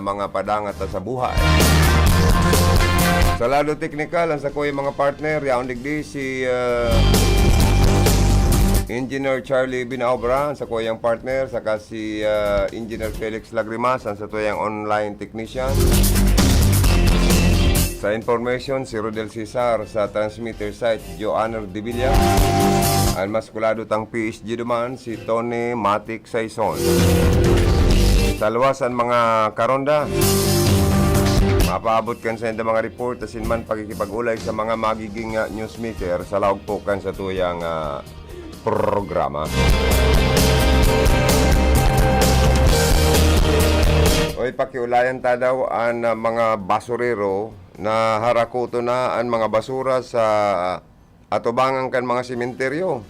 mga padangat sa buhay. Sa lado teknikal, ang sa ko yung mga partner, yaon digdi si Engineer Charlie Binaobra, sa ko yung partner, saka si Engineer Felix Lagrimas, ang sa to yung online technician. Sa information, si Rodel Cesar, sa transmitter site, Joanner Divilla. Ang maskulado tang PSG duman, si Tony Matic Saison. Sa luwasan mga karonda, mapaabot kan sa mga report asin man pagkikipag-ulay sa mga magiging newsmaker sa laog po kan sa tuyang programa. Oy, pakiulayan ta daw ang mga basurero na harakuto na ang mga basura sa atubangan kan mga sementeryo.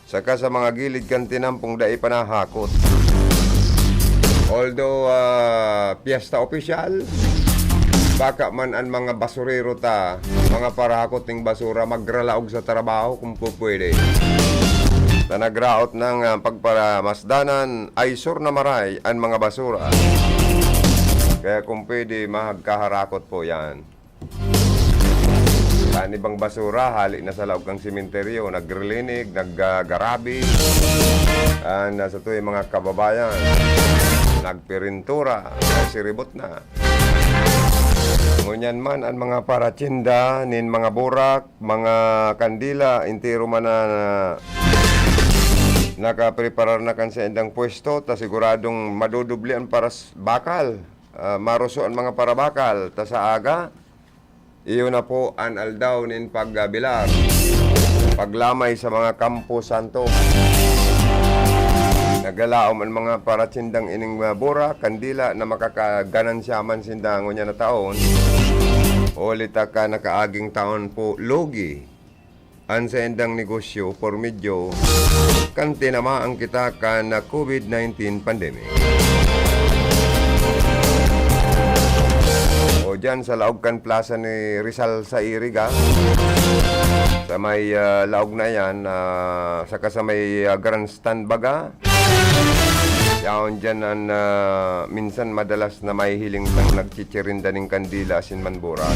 Saka sa mga gilid kan tinampong dai panahakot. Although piyesta official, baka man ang mga basurero ta, mga parahakot ng basura, magralaog sa trabaho kung pwede. Na nagraot ng pagparamasdanan ay sur na maray ang mga basura. Kaya kung pwede, mahagkaharakot po yan. Saan ibang basura, hali na sa laog ng sementeryo, nagrilinig, naggarabi. Sa ito yung mga kababayan, nagpirintura, siribot na. Ngunyan man ang mga paratsinda, nin mga burak, mga kandila, intiro man na nakapreparar na kan sa indang pwesto, ta siguradong madudublian para bakal. Maruso ang mga parabakal, ta sa aga, iyo na po ang aldaw nin pagbilar, paglamay sa mga kampo santo. Nagalaom ang mga paratsindang ining bura, kandila na makakaganansya man sindangon niya na taon. Ulit ka nakaaging taon po logi. Ang sa endang negosyo por medyo kan tinamaan kita ka na COVID-19 pandemic. O dyan sa Laogkan Plaza ni Rizal sa Iriga, sa may laog na yan, saka sa may grandstand baga, yaon dyan ang minsan madalas na may hiling tang nagchichirinda ng kandila asin manbura.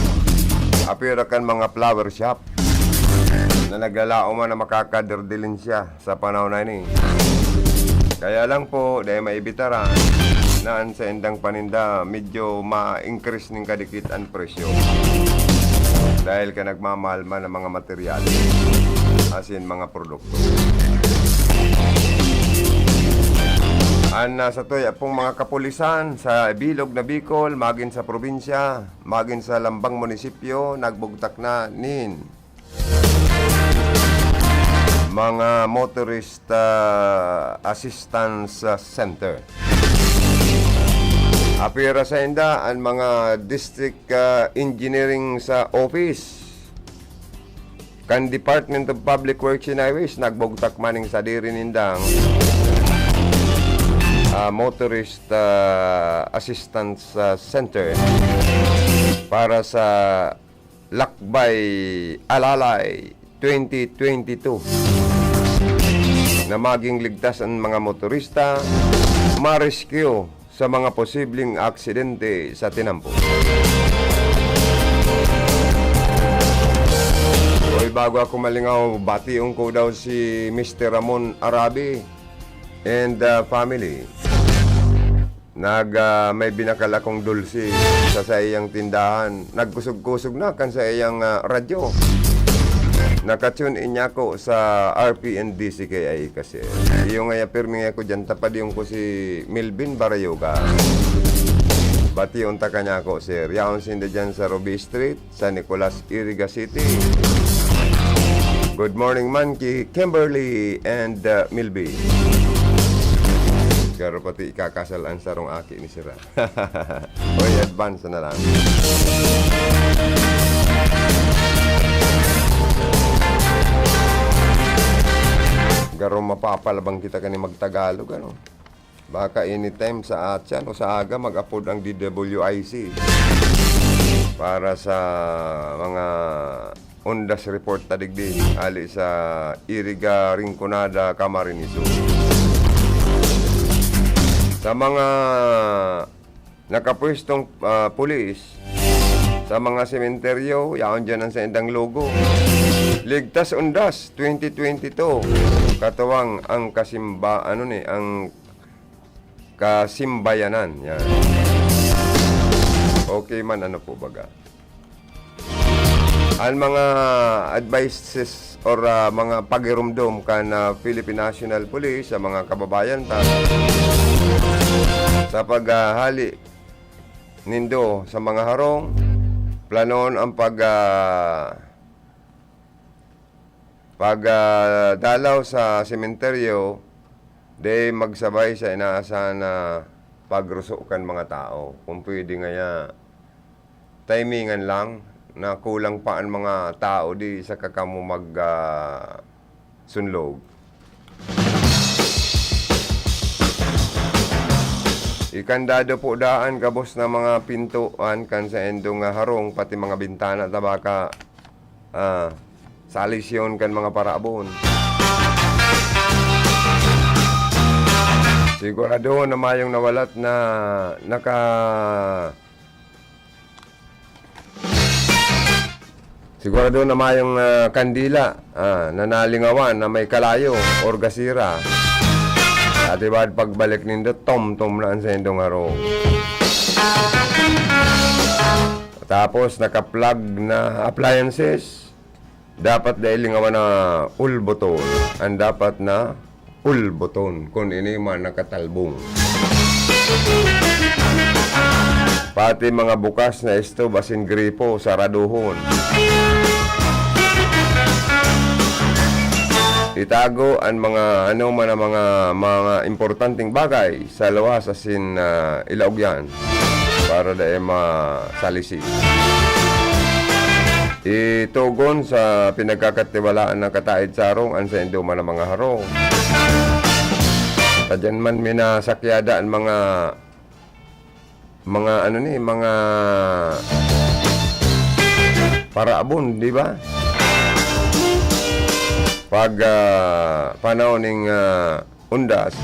Apira kan mga flower shop na naglalao man na makakaderdilin siya sa panahon na ini. Kaya lang po, dahil maibitaran, naan sa endang paninda, medyo ma-increase ng kadikit ang presyo. Dahil ka nagmamahal man ng mga material, asin mga produkto. Sa to'y pong mga kapulisan sa Bilog na Bicol, magin sa probinsya, magin sa Lambang Munisipyo, nagbugtak na nin mga motorist assistance center. Apira sa inda ang mga district engineering sa office kan Department of Public Works and Highways nagbugtak maning sa diri nindang motorist assistance center para sa Lakbay Alalay 2022 na maging ligtas ang mga motorista ma-rescue sa mga posibleng aksidente sa tinampo. Hoy, bago ako malingaw, bationg ko daw si Mr. Ramon Arabi and family. May binakal akong dulce sa iyang tindahan. Nagkusog-kusog na kan sa iyang radyo. Nakatune in ako sa RPNDCKI kasi. Yung nga pirming ako dyan, tapad yung ko si Milvin Barayoga. Bati yung taka niya ako, sir. Yaon sinda dyan sa Ruby Street, sa Nicolas, Iriga City. Good morning man ki Kimberly and Milby. Karo pati ikakasalaan sa rong aki ni sira. Oy, advance na lang. Garo mapapalabang kita kani magtagalog ano. Baka anytime sa atyan o sa aga mag-upload ang DWIC para sa mga ondas report tadigdi ali sa Iriga, Rinconada, Camarines Sur. Sa mga nakapwestong pulis sa mga sementeryo, yaon dyan ang sa indang logo. Ligtas Undas 2022. Katuwang ang ang kasimbayanan. Yan. Okay man, ano po baga. Ang mga advices or mga pagirumdum kan Philippine National Police sa mga kababayan ta sa paghali nindo sa mga harong, planon ang dalaw sa sementeryo, de magsabay sa inaasahan na pagrusukan mga tao. Kung pwede nga timingan lang na kulang pa ang mga tao di sa kakamo sunlog. Ikandado po daan kabos na mga pintuan kan sa endong harong pati mga bintana tabaka sa alisyon kan mga paraabon. Sigurado na mayong nawalat na sigurado na mayong kandila na nalingawan na may kalayo or gasira. At iba pagbalik nindo, tom-tom na ang sendong harong. Tapos naka-plug na appliances, dapat dahil lingawan na ulboton. Ang dapat na ulboton kung ini man nakatalbong. Pati mga bukas na stove asin gripo, saraduhon. Itago ang mga mga importanteng bagay sa lawas asin ilaog yan para dahil masalisi. Itugon sa pinagkakatiwalaan ng kataid sarong ang sa induman ng mga harong. Tadyan man minasakyada ang mga paraabon, di ba? Pag panahon ng undas,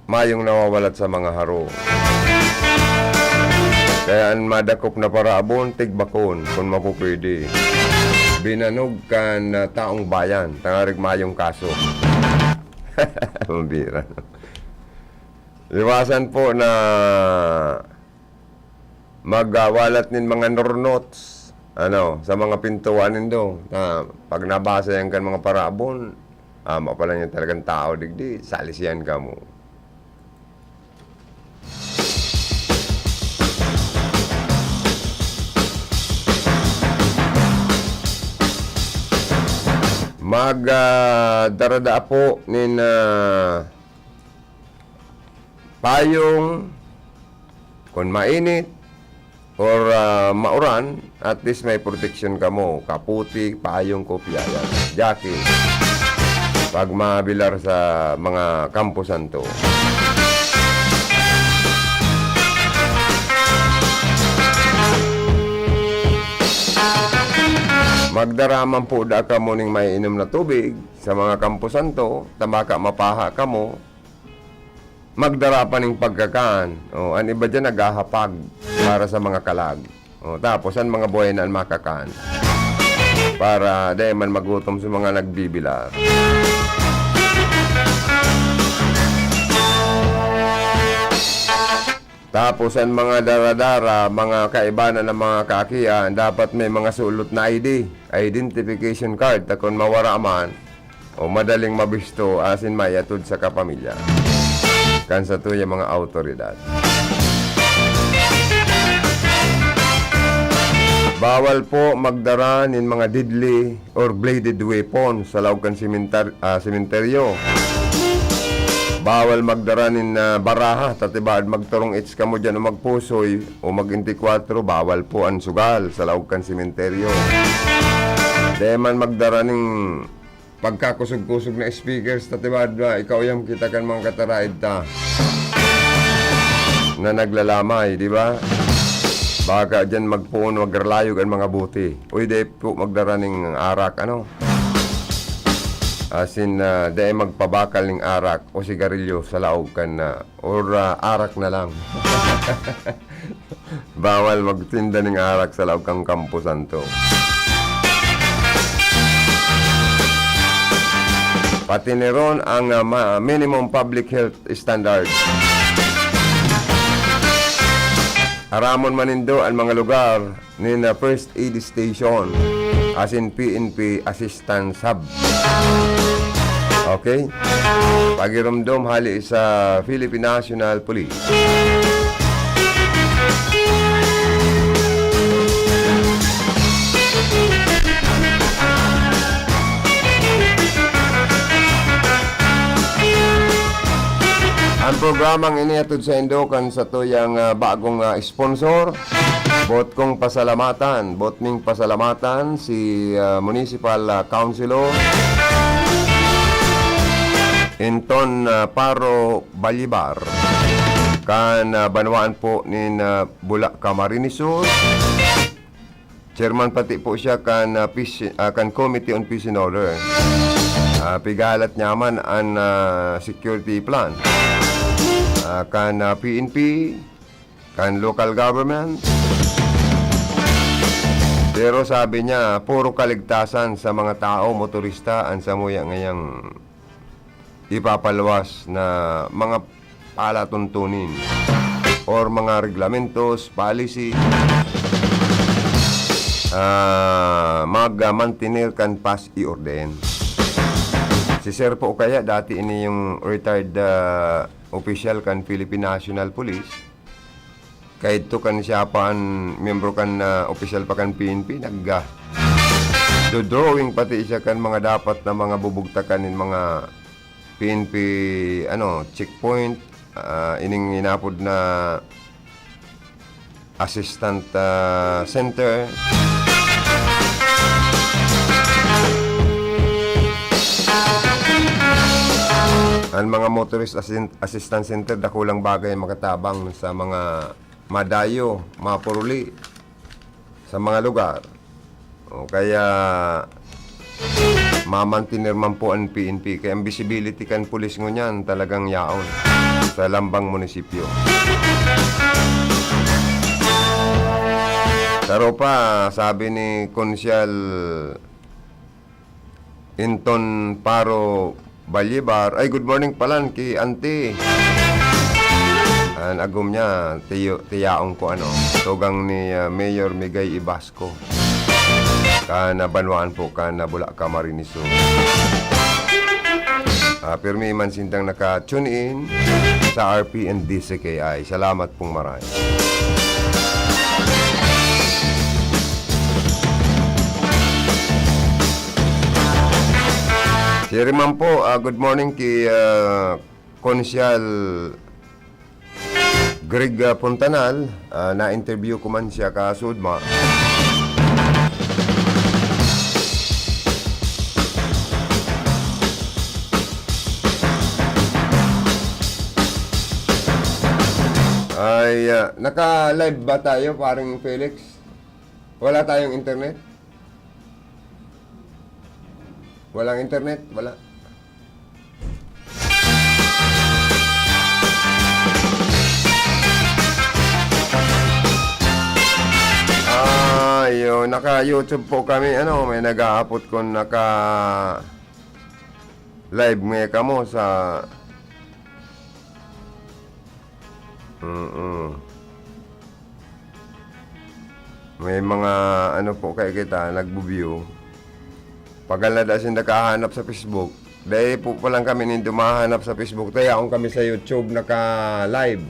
mayong nawawalat sa mga haro. Kaya ang madakop na paraabon, tigbakon, kung mapupwede. Binanog kan taong bayan, tangarig mayong kaso. Mabira. Iwasan po na magwalat nin mga nornots sa mga pintuan nindo. Pag nabasa yan kan mga paraabon, mapala niya talagang tao digdi, salisiyan ka mo. Darada po nin payong kung mainit or mauran, at least may protection ka mo. Kaputi, payong, kopyayan, jacket. Pag mabilar sa mga Campo Santo. Magdaraman po da ka mo ning may inom na tubig sa mga Campo Santo, tamaka mapaha ka mo. Magdarapan ng pagkakaan. Ang iba dyan naghahapag para sa mga kalag. Tapos ang mga buhay na makakaan. Para dahil man magutom sa mga nagbibilar. Tapos ang mga daradara, mga kaibanan ng mga kakiyan, dapat may mga sulot na ID, identification card, takon mawara man, o madaling mabisto asin mayatod sa kapamilya. Kansa to yung mga autoridad. Bawal po magdara nin mga deadly or bladed weapons sa lawag kan sementeryo. Bawal magdara nin baraha, tatibad magturong its ka mo dyan o magpusoy o mag-24, bawal po ang sugal sa lawag kan sementeryo. Deman magdara nin pagkakusog-kusog na speakers, tatibad ikaw yung kita kan mga kataraid ta na naglalamay, di ba? Baka dyan magpuon, maggarlayog ang mga buti. Uy, di po magdara ning arak, As in, dahil magpabakal ng arak o sigarilyo sa laog kan na or arak na lang. Bawal magtinda ng arak sa laog kang Campo Santo. Pati niron ang minimum public health standard. Haramon manindo ang mga lugar ni na first aid station as in PNP assistance hub. Okay? Pagirumdom hali sa Philippine National Police. Ang programang inihatod sa Indokan sa tuyang bagong sponsor. Bot kong pasalamatan, bot ning pasalamatan si Municipal Councilor Inton Paro Balibar kan banwaan po ni Bulak Camarines Sur. Chairman pati po siya kan Committee on Peace and Order. Pigalat nyaman ang security plan. Kan PNP, kan local government. Pero sabi niya, puro kaligtasan sa mga tao, motorista, ang samuya ngayang ipapalwas na mga palatuntunin or mga reglamentos, policy, mag-mantinir kan pas i-orden. Si Sir po kaya, dati ini yung retired official kan Philippine National Police. Kahit to kan siya pa ang membro kan official pa kan PNP, do-drawing pati siya kan mga dapat na mga bubugtakan in mga PNP checkpoint, ining inapod na assistant center. Ang mga motorist assistance center dakulang bagay makatabang sa mga madayo, mapuruli sa mga lugar. O kaya mamantinir man po ang PNP. Kaya ang visibility kan pulis ngunyan talagang yaon sa lambang munisipyo. Pero pa, sabi ni Konsyal Inton Paro Balibar, ay good morning palan ki auntie. Ang agum niya, tiyaong ko tugang ni Mayor Migay Ibasco. Kana banwaan po, kana Bulak Camarines Sur. Pirmi man sindang naka-tune in sa RP and DCKI. Salamat pong marami. Siri man po, good morning kay Konsyal Greg Puntanal. Na-interview ko man siya ka Sudma. Ay, naka-live ba tayo, paring Felix? Wala tayong internet? Walang internet? Wala. Yun, naka-YouTube po kami, may nag-aapot ko naka-live may kamo sa may mga po kay kita nagbo-view. Pagal na dasin nakahanap sa Facebook. Dahil po palang kami nito mahanap sa Facebook. Kaya kung kami sa YouTube naka-live.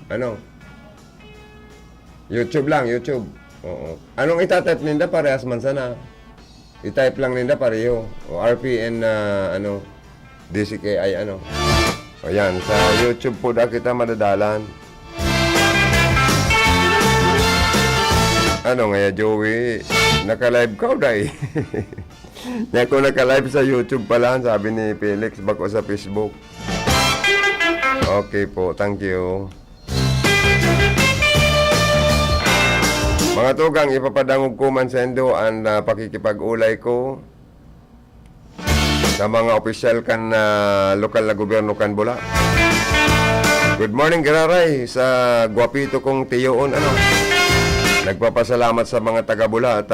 YouTube lang, YouTube. Oo. Anong itatype ninda? Parehas man sana. I-type lang ninda pareho. O RPN DCKI O yan, sa YouTube po na kita madadalan. Ngaya Joey? Naka-live ka o dahi? Kaya kung naka-live sa YouTube pala, sabi ni Felix, bako sa Facebook. Okay po, thank you. Mga tugang, ipapadangog ko man sendo ang pakikipag-ulay ko sa mga opisyal kan lokal na gobyerno kan Bula. Good morning, Giraray, sa gwapito kong tiyoon, ano. Nagpapasalamat sa mga taga-Bula at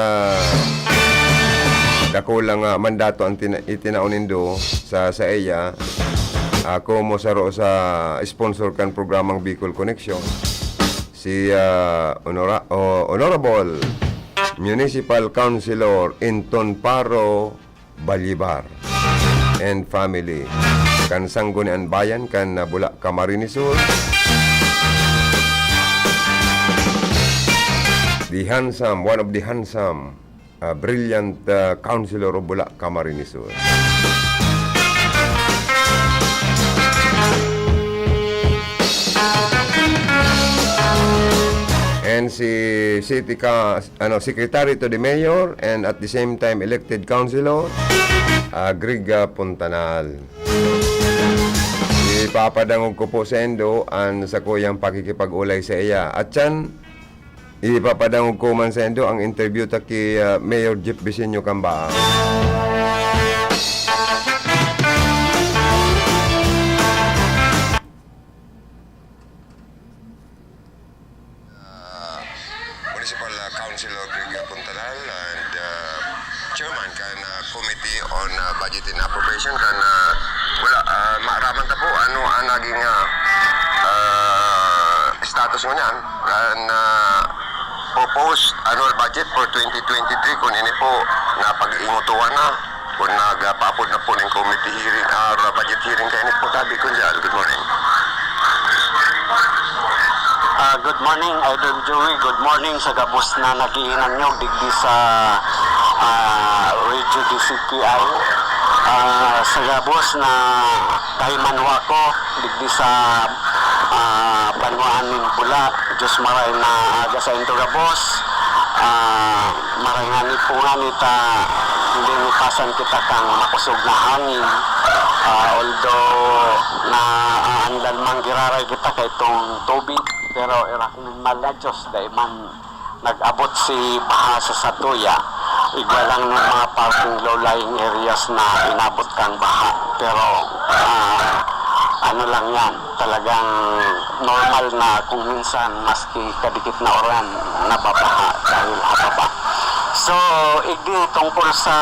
dako lang mandato ang itinaonindo sa iya. Ako mo saro sa sponsor kan programang Bicol Connection. Si Honorable Municipal Councilor Inton Paro Balyibar and family kan Sangguniang Bayan kan Bula, Camarines Sur. The handsome, one of the handsome, brilliant councilor of Bula, Camarines Sur. And si Secretary to the Mayor and at the same time elected councilor, Greg Puntanal. Ipapadangog ko po sa endo ang sa kuyang pakikipag-ulay sa iya. At yan, ipapadangog ko man sa endo ang interview ta kay Mayor Jeff Vicenio Cambaa. Municipal Councilor Greg Puntanal and Chairman kan Committee on Budget and Appropriation kan wala maaraman ta po ano ang naging status mo niyan kan proposed annual budget for 2023 kung ini po napag-ingutuan na kung nagpapod na po ng committee hearing or budget hearing kayo po tabi ko dyan. Good morning. Good morning, Idol Joey. Good morning sa gabos na nagiinan nyo digdi sa Radio DCTI. Sa gabos na kay Manwako digdi sa Banwaan ng Bula. Diyos maray na aga sa into gabos. Maray nga ni po nga nita hindi nipasan kita kang makusog na hangin. Although na andal mang giraray kita kay itong tubig. Pero irakmin maladyos dahil man nag-abot si baha sa Satuya. Igwa lang ng mga parking low-lying areas na inabot kang baha. Pero ano lang yan, talagang normal na kung minsan maski kadikit na oran nababaha dahil hababa. So, igdi tungkol sa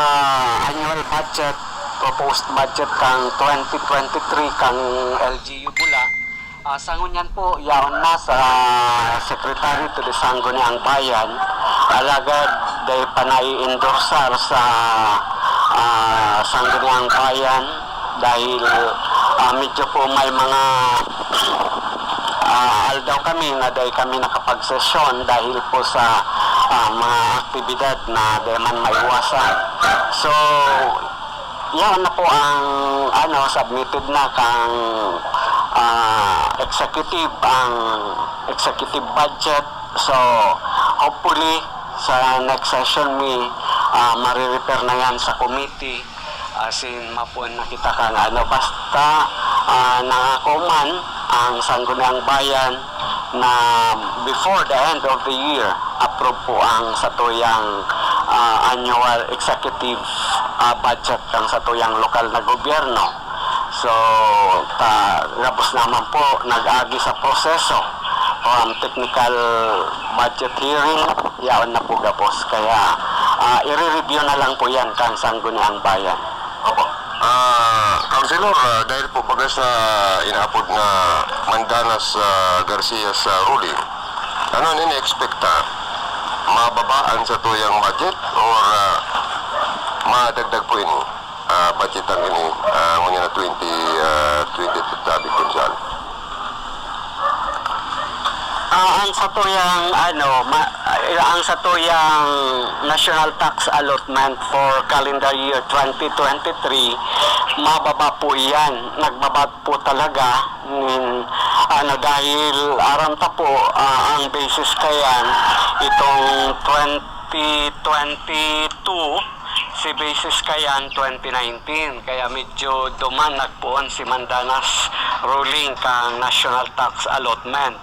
annual budget, proposed budget kang 2023 kang LGU Bula. Sangunyan po, yaon na sa Secretary to the Sangguniang Bayan, alagad day panai-endorsar sa Sangguniang Bayan dahil medyo po may mga aldaw kami na dahil kami nakapagsesyon dahil po sa mga aktibidad na dahil man maiwasan. So, yan na po ang submitted na kang executive budget. So hopefully sa next session marirepair na yan sa committee asin mapun nakita ka basta nangako man ang Sangguniang Bayan na before the end of the year approve po ang satuyang annual executive budget ng satuyang lokal na gobyerno. So, tapos naman po, nag-agi sa proseso technical budget hearing, yaon na po gapos. Kaya, i-review na lang po yan kang Sangguniang Bayan. Opo. Councilor, dahil po baga sa inaapod na Mandanas Garcia sa ruling, ano nini-expecta? Mababaan sa tuyang budget or madagdag po ini? Budget ang ini muna na 2022 tabi kunsal. Ang satuyang national tax allotment for calendar year 2023 mababa po yan, nagbaba po talaga dahil aram ta po ang basis kayan itong 2022 si basis kayan 2019 kaya medyo dumanag po si Mandanas ruling kang national tax allotment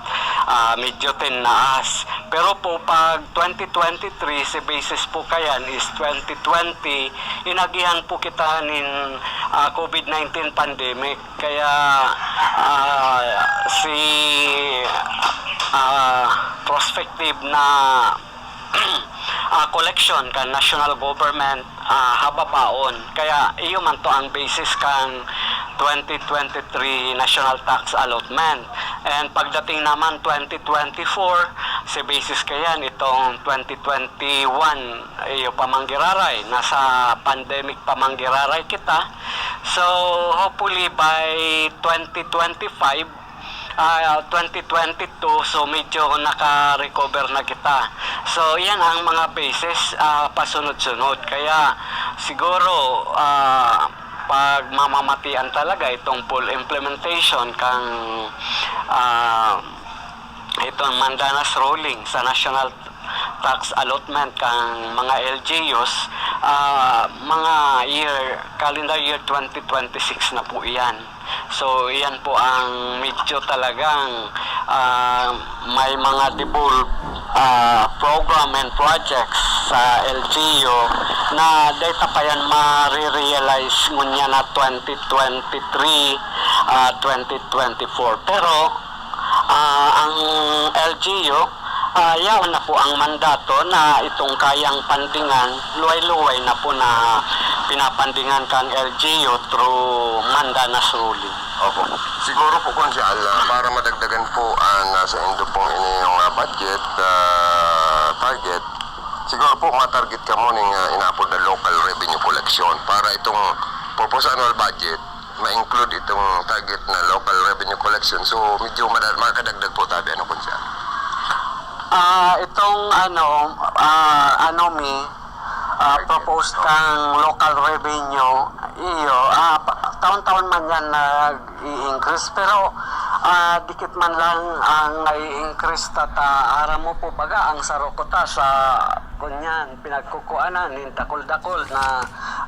medyo tinaas Pero po pag 2023 si basis po kayan is 2020 inagihan po kita nin COVID-19 pandemic kaya si prospective na collection kan national government hababaon kaya iyo man to ang basis kan 2023 national tax allotment and pagdating naman 2024 si basis kayan itong 2021 iyo pamanggiraray nasa pandemic pamanggiraray kita so hopefully by 2025 2022 so medyo naka-recover na kita. So yan ang mga basis pasunod-sunod. Kaya siguro pag mamamatian talaga itong full implementation kang itong Mandanas ruling sa national tax allotment kang mga LGUs mga calendar year 2026 na po iyan. So iyan po ang medyo talagang may mga devolved program and projects sa LGU na data pa yan ma-realize ngunya na 2023 2024 pero ang LGU yaon na po ang mandato na itong kayang pandingan, luway-luway na po na pinapandingan kang LGU through Mandanas ruling. Opo. Siguro po konsyal, para madagdagan po ang nasa indo pong inyong budget target, siguro po matarget ka mo ng inaapod na local revenue collection para itong purpose annual budget ma-include itong target na local revenue collection. So medyo makadagdag po tabi ano konsyal. Itong proposed kang local revenue iyo taon-taon man yan nag-i-increase pero dikit man lang ang nai-increase tata ara mo po baga ang sarokota sa kunyan pinagkukuanan nin dakol-dakol na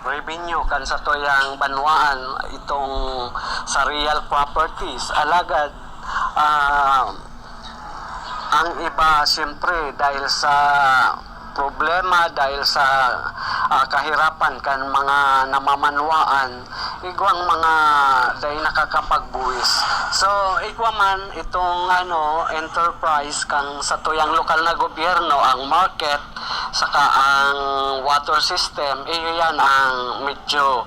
revenue kan sa toyang banwaan itong sa real properties alagad ang iba siyempre dahil sa problema dahil sa kahirapan kan mga namamanwaan igwang mga dahil nakakapagbuwis so igwa man itong enterprise kang sa tuyang lokal na gobyerno ang market saka ang water system yan ang medyo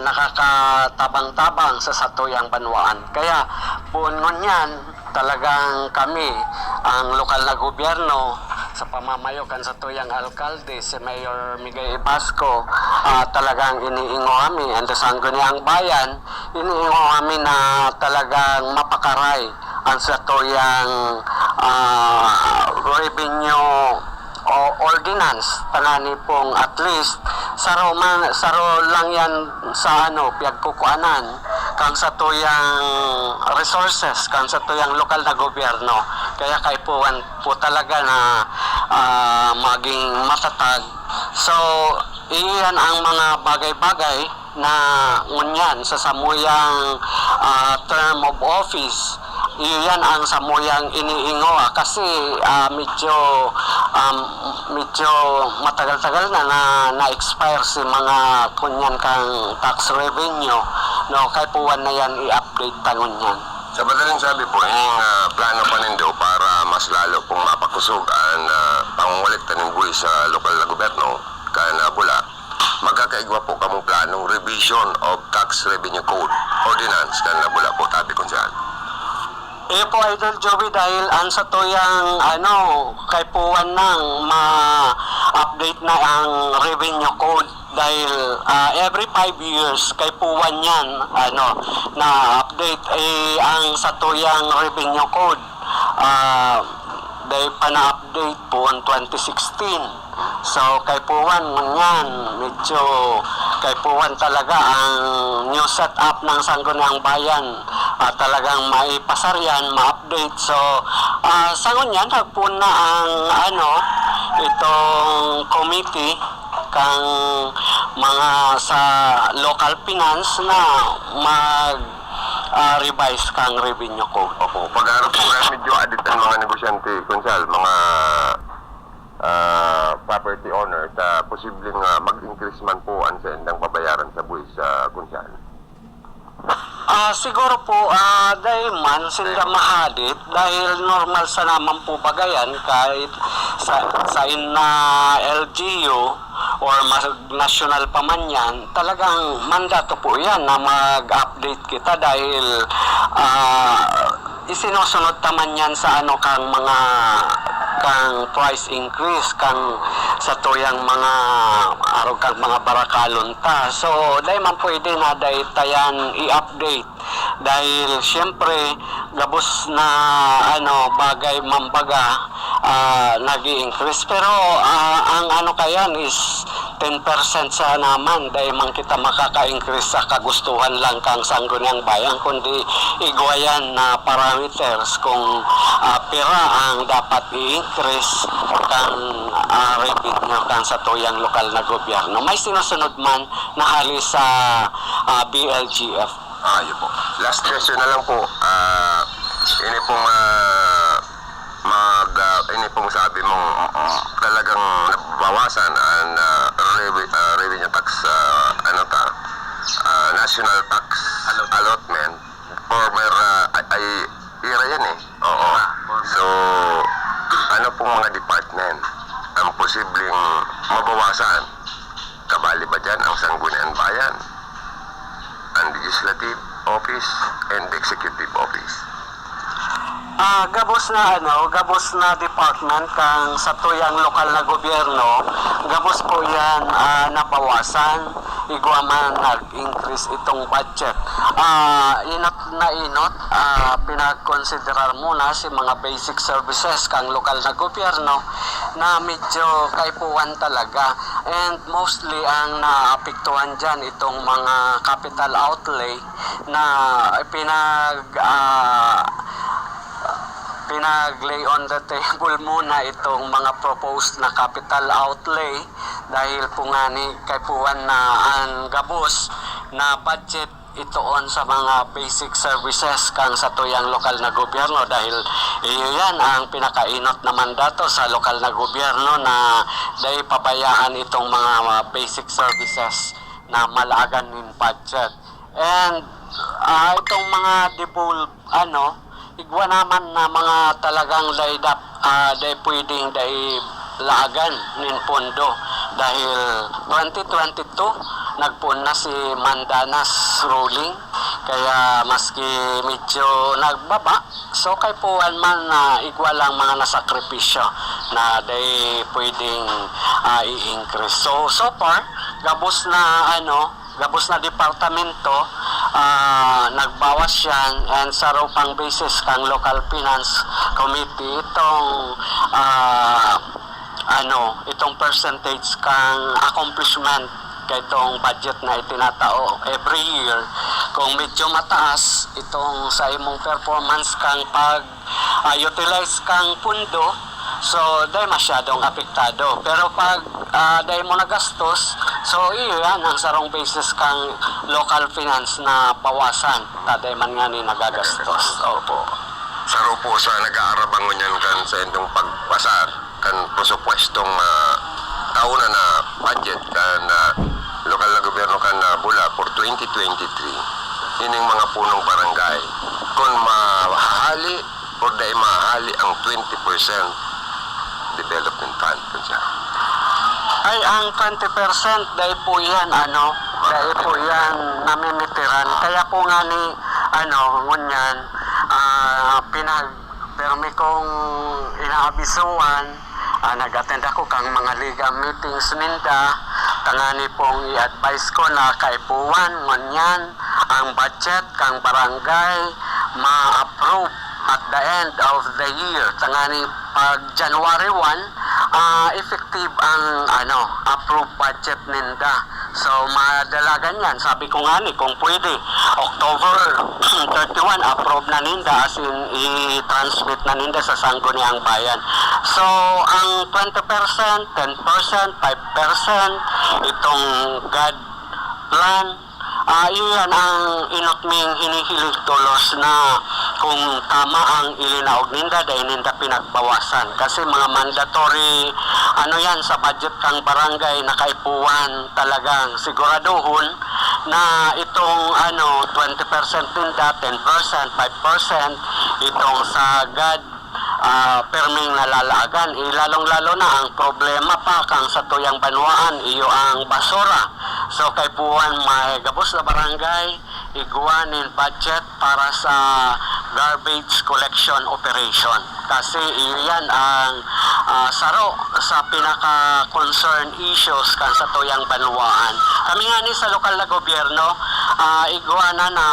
nakakatabang-tabang sa satuyang banwaan kaya buon ngunyan talagang kami ang lokal na gobyerno sa pamamayokan sa tuyang alkalde si Mayor Miguel Ibasco talagang iniingo kami and sa ang bayan iniingo kami na talagang mapakaray ang sa tuyang revenue o ordinance tanani pong at least saro lang yan sa piyagkukuanan kang sa tuyang resources kang sa tuyang lokal na gobyerno kaya kay puwan po talaga na maging matatag so iyan ang mga bagay-bagay na ngunyan sa samuyang term of office iyan ang samuyang iniingo kasi medyo matagal-tagal na expire si mga kunyan kang tax revenue no kay puwan na yan i-update tangon yan. Sa madaling sabi po, yung plano pa nindo para mas lalo pong mapakusog ang pangungulikta ng buwis sa lokal na gobyerno kaya bula magkakaigwa po kamong planong revision of tax revenue code ordinance kaya bula po tabi kung saan. Po Idol Joey dahil ang sa tuyang kay puwan nang ma-update na ang revenue code dahil every 5 years kay puwan yan na update ang sa tuyang revenue code dahil pa na-update po ang 2016 so kay puwan yan medyo kay puwan talaga ang new setup ng Sangguniang Bayan talagang maipasar yan, ma-update so sangon yan hagpun na ang itong committee kang mga sa local finance na revise kang revenue code. Opo, pag-arap po medyo adit ang mga negosyante, konsal, mga posibleng mag-increase man po ang sa endang pabayaran sa buwis sa kunsyan? Siguro po, dahil man sila mahalit, dahil normal sa naman po bagayan kahit sa na LGU or national pa man yan, talagang mandato po yan na mag-update kita dahil isinusunod naman yan sa kang mga kang price increase kang sa tuyang mga araw kang mga barakalon ta. So dahil man pwede na dahil tayan i-update dahil syempre gabos na bagay mambaga nag-i-increase pero ang kayan is 10% sa naman dahil man kita makaka-increase sa kagustuhan lang kang sangguniang bayan kundi igwayan na parameters kung pera ang dapat i-increase kang revenue kang sa tuyang lokal na gobyerno. May sinusunod man na hali sa BLGF. Yun po. Last question na lang po. Ini pong ini pong sabi mong talagang nabawasan ang revenue tax national tax allotment former ay ira yan eh. Oo. So ano pong mga department ang posibleng mabawasan? Kabali ba dyan ang Sangguniang Bayan, ang legislative office and the executive office? Gabos na department kang sa tuyang lokal na gobyerno, gabos po yan nabawasan, igwa man nag-increase itong budget. Pinag-considerar muna si mga basic services kang lokal na gobyerno na medyo kaipuan talaga. And mostly ang naapektuhan dyan itong mga capital outlay na pinag-lay on the table muna itong mga proposed na capital outlay dahil po nga ni kaipuan na ang gabos na budget itoon sa mga basic services kang sa tuyang lokal na gobyerno dahil iyan ang pinakainot na mandato sa lokal na gobyerno na dahil pabayaan itong mga basic services na malagan ng budget. And itong mga igwa naman na mga talagang day pwedeng day laagan nin pondo dahil 2022 nagpun na si Mandanas ruling kaya maski medyo nagbaba so kay puan man na igwa lang mga nasakripisyo na day pwedeng i-increase. So far gabos na departamento nagbawas yan and sa rupang basis kang local finance committee itong percentage kang accomplishment kay itong budget na itinatao every year kung medyo mataas itong sa imong performance kang pag-utilize kang pundo so dahil masyadong apektado pero pag dahil mo nagastos so iyan ang sarong basis kang local finance na bawasan dahil man nga ni nagagastos. Opo. Saro po sa nag-aarabangon yan kan sa indong pagpasar kan presupwestong tauna na budget kan lokal na gobyerno kan bula for 2023 ining mga punong barangay kung mahali o dahil mahali ang 20% development fund kunsa. Ay ang 20% dahil po yan namimitiran kaya po nga ni ngunyan permi kong inaabisuan nag-attend ako kang mga liga meetings ninda tangani pong i-advise ko na kaipuan ngunyan ang budget kang barangay ma-approve at the end of the year tangani pag January 1 effective ang approved budget ninda so madalagan yan sabi ko nga ni kung pwede October 31 approve na ninda as in i-transmit na ninda sa Sangguniang Bayan so ang 20% 10% 5% itong God plan iyan ang inotming hinihilig tulos na kung tama ang ilinaog ninda dahil ninda pinagbawasan. Kasi mga mandatory, yan sa budget kang barangay na kaipuan talagang siguraduhon na itong 20% ninda, 10%, 5%, itong sagad, perming nalalaagan, lalong-lalo na ang problema pa kang sa tuyang banwaan, iyo ang basura. So kay puwan may gabos na barangay, iguan in budget para sa garbage collection operation. Kasi iyan ang saro sa pinaka-concern issues kan sa tuyang banwaan. Kami nga ni sa lokal na gobyerno, iguana na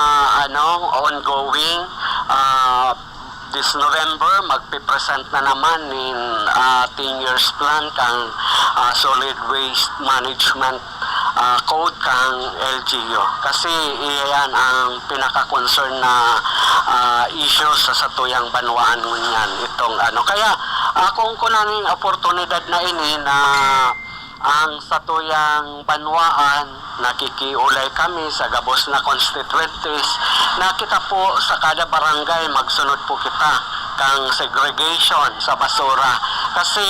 ongoing, this November, magpipresent na naman in 10 years plan kang solid waste management code kang LGU. Kasi iyan ang pinaka-concern na issue sa satuyang banwaan ngunyan itong Kaya kung kunaning oportunidad na ini na ang satuyang banwaan, nakikiulay kami sa gabos na constituencies na kita po sa kada barangay magsunod po kita kang segregation sa basura. Kasi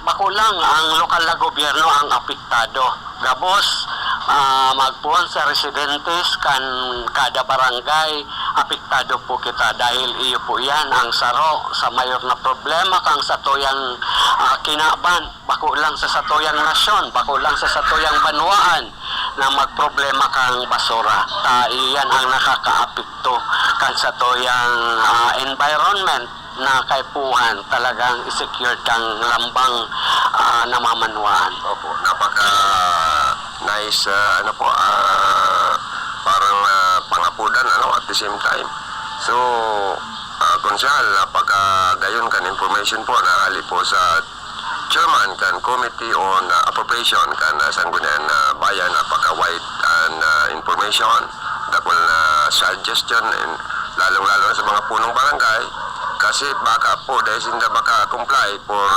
bako lang ang lokal na gobyerno ang apektado. Gabos magpuan sa residentes kan kada barangay, apektado po kita dahil iyo po yan ang saro sa mayor na problema kang satuyang kinaban, bako lang sa satuyang nasyon, bako lang sa satuyang banwaan na magproblema kang basura. Iyan ang nakakaapekto kan satuyang environment na kaipuhan talagang secured kang lambang namamanwaan. Opo, napaka nice parang pangapudan at the same time. So konsehal, napaka gayon kan information po na ali po sa chairman kan committee on appropriation kan Sangguniang Bayan, napaka wide and information, dakol na suggestion, and lalong-lalo sa mga punong barangay. Kasi baka po dahil hindi baka comply for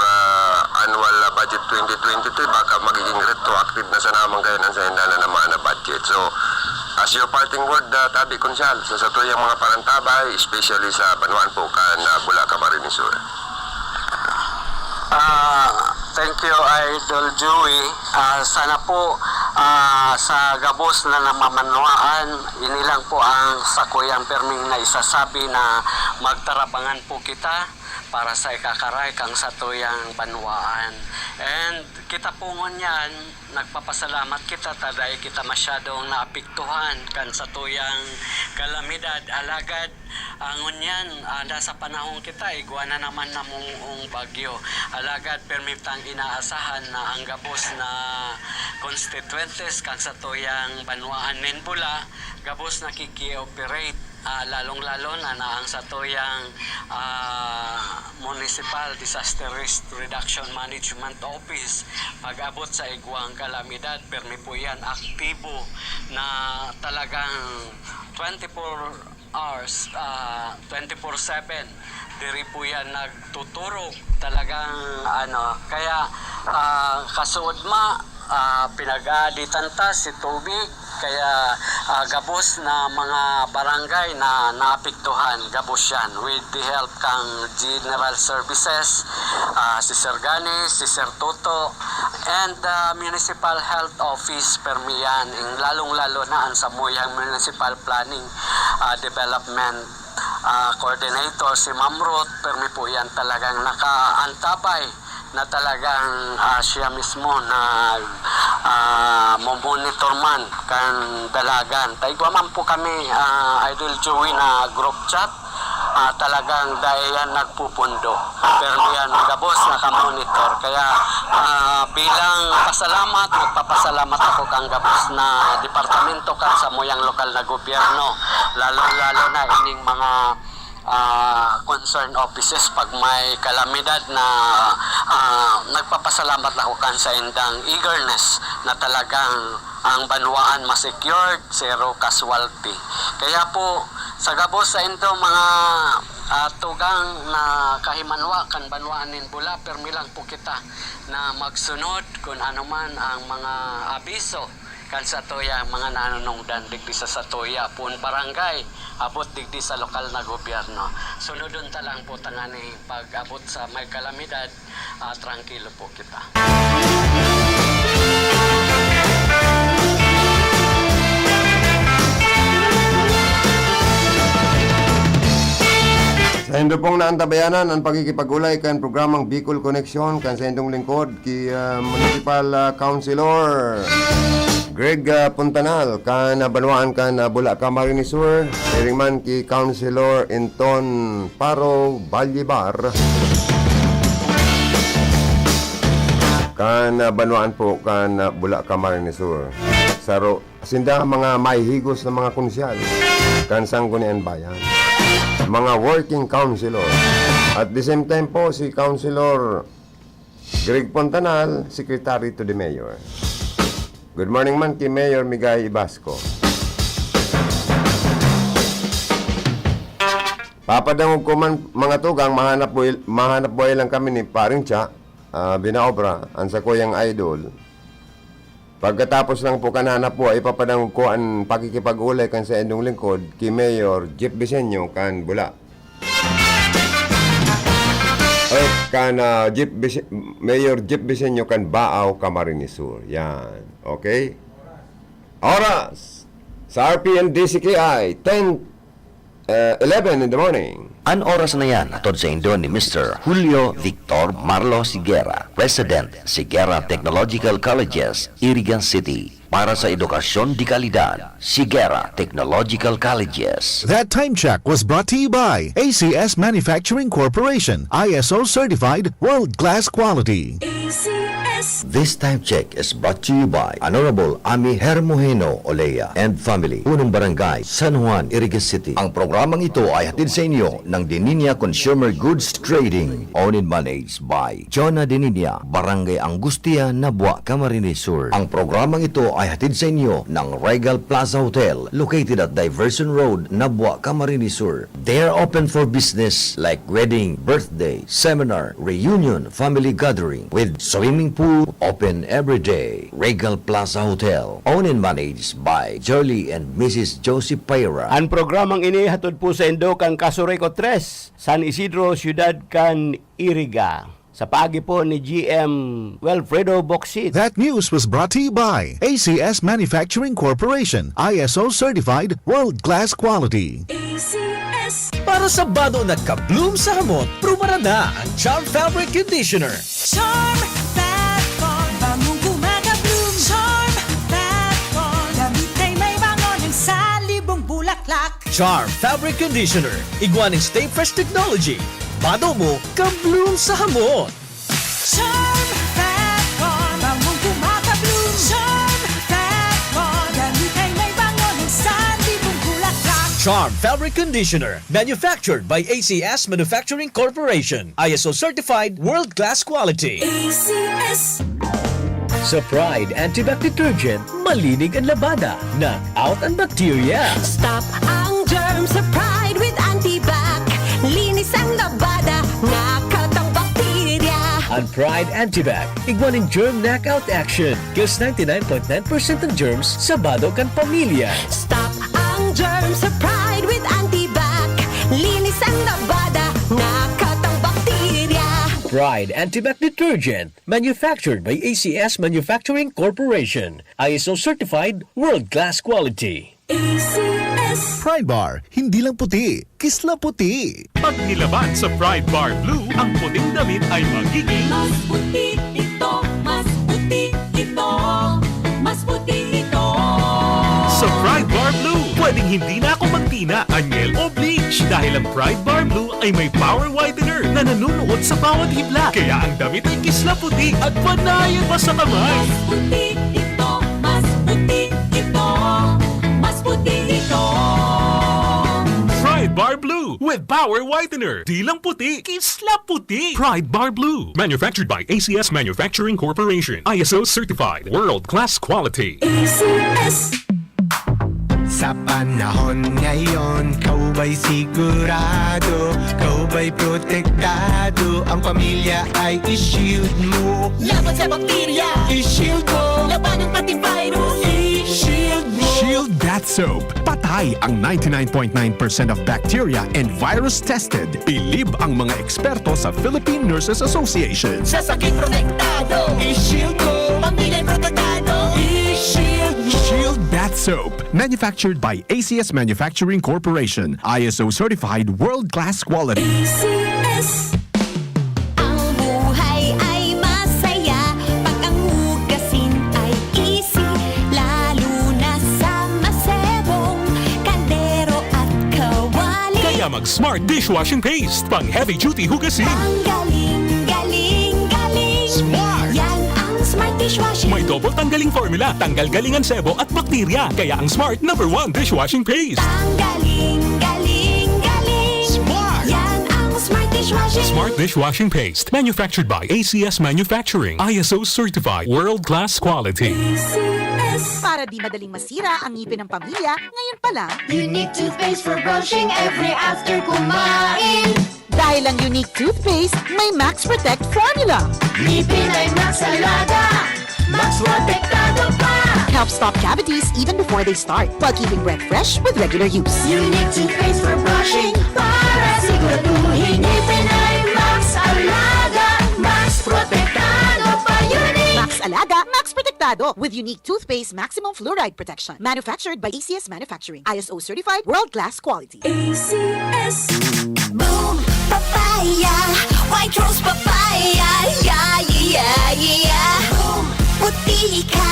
annual budget 2023, baka magiging retroactive na sa namang kayo ng sa hindi na naman na budget. So as your parting word, Tabi Konsyal, sa tuyang mga parantabay, especially sa Banwaan po kan Bulacan, Camarines Sur. Thank you, Idol Joey. Sana po sa gabos na namamanwaan, inilang po ang sakuyang perming na isasabi na magtarabangan po kita para sa ikakaray kang satuyang banwaan. And kita po ngunyan, nagpapasalamat kita taday kita masyadong naapektuhan kan satuyang kalamidad. Alagad ngunyan, nasa panahon kita, iguana naman na mong bagyo. Alagad permitang inaasahan na ang gabos na constituentes kan satuyang banwaan Ninbula, gabos nakiki-operate lalong-lalo na ang satuyang Municipal Disaster Risk Reduction Management Office. Pag-abot sa igwang kalamidad, permi po yan aktibo na talagang 24 hours, 24/7. Diri po yan nagtuturog talagang kaya kasuod pinag-aaditan ta si tubig, kaya gabos na mga barangay na naapektuhan, gabos yan with the help kang General Services, si Sir Gani, si Sir Toto, and Municipal Health Office permiyan, lalong-lalo na ang Samuyang Municipal Planning Development Coordinator, si Ma'am Ruth, permi po yan talagang nakaantabay na talagang siya mismo na monitor man kan dalagan. Taigwa man po kami, Idol Joey, na group chat, talagang dahil yan nagpupundo. Pero yan gabos nakamonitor. Kaya bilang pasalamat, magpapasalamat ako kang gabos na departamento kan sa muyang lokal na gobyerno. Lalo-lalo na ining mga concerned offices pag may kalamidad na nagpapasalamat ako kan sa indang eagerness na talagang ang banwaan ma-secured, zero casualty. Kaya po sa gabos sa indo mga tugang na kahimanwa kan banwaan Ninbula, permi lang po kita na magsunod kung ano man ang mga abiso kan sa Toya mga nanunungdan digdi sa Satoya pun barangay abot digdi sa lokal na gobyerno. Sunodon ta lang po tangani pag-abot sa may kalamidad, tranquilo po kita. Sa Indo pong naantabayanan ang pagkikipag-ulay kan programang Bicol Connection kan sa indong lingkod ki Municipal Councilor Greg Puntanal kan banwaan kan Bula Camarines Sur, hiring man ki Councilor Inton Paro Balyebar kan banwaan po kan Bula Camarines Sur. Saro sinda mga maihigos na mga konsyal kan Sangguniang Bayan, mga working councilor. At the same time po, si Councilor Greg Pontanal, Secretary to the Mayor. Good morning man kay Mayor Migay Ibasco. Papadangog ko man mga tugang, mahanap buhay lang kami ni Paring Cha, binaobra, ang sa kuyang idol. Pagkatapos lang po kanana po ay papadangog ko ang pakikipag-ulay kan sa endong lingkod kay Mayor Jeff Vicenio kan Bula. Ay kan Mayor Jeff Vicenio kan Baaw, Camarines Sur. Yan. Okay? Oras sa RPN DCKI 11 in the morning. An oras na yan atod sa Indo ni Mr. Julio Victor Marlo Siguera, President, Siguera Technological Colleges, Irigan City. Para sa edukasyon di kalidad, Siguera Technological Colleges. That time check was brought to you by ACS Manufacturing Corporation, ISO certified world-class quality. This time check is brought to you by Honorable Ami Hermojeno Olea and family, Unong Barangay, San Juan, Irigan City. Ang programang ito ay hatid sa inyo ng Dininia Consumer Goods Trading, owned and managed by Jonah Dininia, Barangay Angustia, Nabua, Camarines Sur. Ang programang ito ay hatid sa inyo ng Regal Plaza Hotel, located at Diversion Road, Nabua, Camarines Sur. They are open for business like wedding, birthday, seminar, reunion, family gathering, with swimming pool open every day. Regal Plaza Hotel, owned and managed by Jolie and Mrs. Josie Paira. Ang programang ini hatod po sa Indo kang Casureco 3, San Isidro, Ciudad kan Iriga. Sa paagi po ni GM Wilfredo Boxit. That news was brought to you by ACS Manufacturing Corporation, ISO certified world-class quality. Para sa bado nagka-bloom sa hamot, prumara na ang Charm Fabric Conditioner. Charm Fat Con, bangong gumagabloom. Charm Fat Con, damit ay may bangon ng salibong bulaklak. Charm Fabric Conditioner. Iguaning Stay Fresh Technology. Bado mo, ka-bloom sa hamot. Charm Fat Con, bangong gumagabloom. Charm Fat Con, damit ay may bangon ng salibong bulaklak. Charm Fabric Conditioner. Manufactured by ACS Manufacturing Corporation. ISO certified world-class quality. ACS. Sa Pride Antibac Detergent, malinig ang labada. Knock out ang bacteria. Stop ang germs sa Pride with Antibac. Linis ang labada, knockout ang bakterya. Ang Pride Antibac, iguaning germ knockout action. Kills 99.9% ng germs sa bado kan pamilya. Stop ang germs sa Pride with Antibac. Linis ang labada, knockout ang bakterya. Pride Antibac Detergent, manufactured by ACS Manufacturing Corporation. ISO certified world-class quality. ACS. Pride Bar, hindi lang puti, kisla puti. Pag nilaban sa Pride Bar Blue, ang puting damit ay magiging Mas puti ito, mas puti ito, mas puti ito. sa Pride Bar Blue. Pwedeng hindi na ako magtina, anyel o bleach dahil ang Pride Bar Blue ay may power whitener na nanunuot sa bawat hibla. Kaya ang damit ay kisla puti at panayan pa sa kamay. Mas puti ito, mas puti ito, mas puti ito. Pride Bar Blue with power whitener. Di lang puti, kisla puti. Pride Bar Blue. Manufactured by ACS Manufacturing Corporation. ISO certified. World-class quality. ACS. Sa panahon ngayon, kau ba'y sigurado? Kau ba'y protektado? Ang pamilya ay i-shield mo. Laban sa bakterya, I-shield mo. laban ng antivirus. That Soap. Patay ang 99.9% of bacteria and virus tested. Bilib ang mga eksperto sa Philippine Nurses Association. Sa sakit protektado, i-shield ko. Pamilya'y protektado, i-shield mo. Shield That Soap. Manufactured by ACS Manufacturing Corporation. ISO certified world-class quality. ACS. Ang buhay ay masaya pag ang hugasin ay easy, lalo na sa masebong kaldero at kawali. Kaya mag-Smart Dishwashing Paste. Pang heavy-duty hugasin. Ang galing, galing, galing. Smart! Yan ang Smart Dishwashing. May double tanggaling formula. Tanggal galingan sebo at bakterya. Kaya ang Smart #1 Dishwashing Paste. Ang galing, galing, galing. Smart! Yan ang Smart Dishwashing. Smart Dishwashing Paste. Manufactured by ACS Manufacturing. ISO certified. World-class quality. ACS. Para di madaling masira ang ngipin ng pamilya, ngayon pa lang, Unique toothpaste for brushing every after kumain. dahil ang unique toothpaste, may Max Protect formula. Ngipin ay Max Alaga, Max Protektado pa. Helps stop cavities even before they start, while keeping breath fresh with regular use. Unique toothpaste for brushing para siguraduhin ngipin ay Max Alaga, Max Protektado pa. Unique. Max Alaga, Max Protectado with unique toothpaste maximum fluoride protection. Manufactured by ACS Manufacturing. ISO certified world-class quality. ACS. Boom, papaya, white rose papaya, yeah, yeah, yeah. Boom, puti ka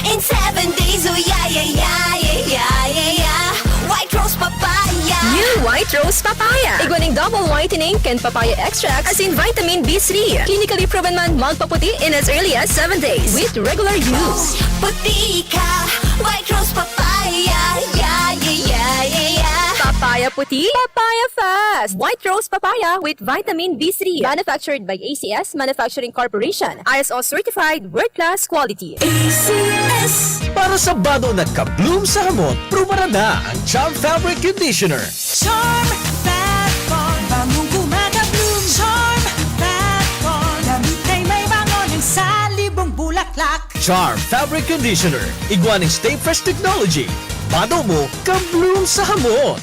in 7 days, oh yeah, yeah, yeah, yeah, yeah, yeah. White rose papaya. New White Rose Papaya. Iguaning double whitening and papaya extract as in vitamin B3. Clinically proven man magpaputi in as early as 7 days with regular use. Puti ka, white rose papaya, yeah, yeah, yeah, yeah, yeah. Papaya puti, papaya fast. White Rose Papaya with vitamin B3. Manufactured by ACS Manufacturing Corporation. ISO certified world-class quality. ACS. Para sa bado na kabloom sa hamot, prumara na ang Charm Fabric Conditioner. Charm Fat Con, bangong kumaka-bloom. Charm Fat Con, damit ay may bangon ng salibong bulaklak. Charm Fabric Conditioner. Iguaning Stay Fresh Technology. Bado mo, kabloom sa hamot.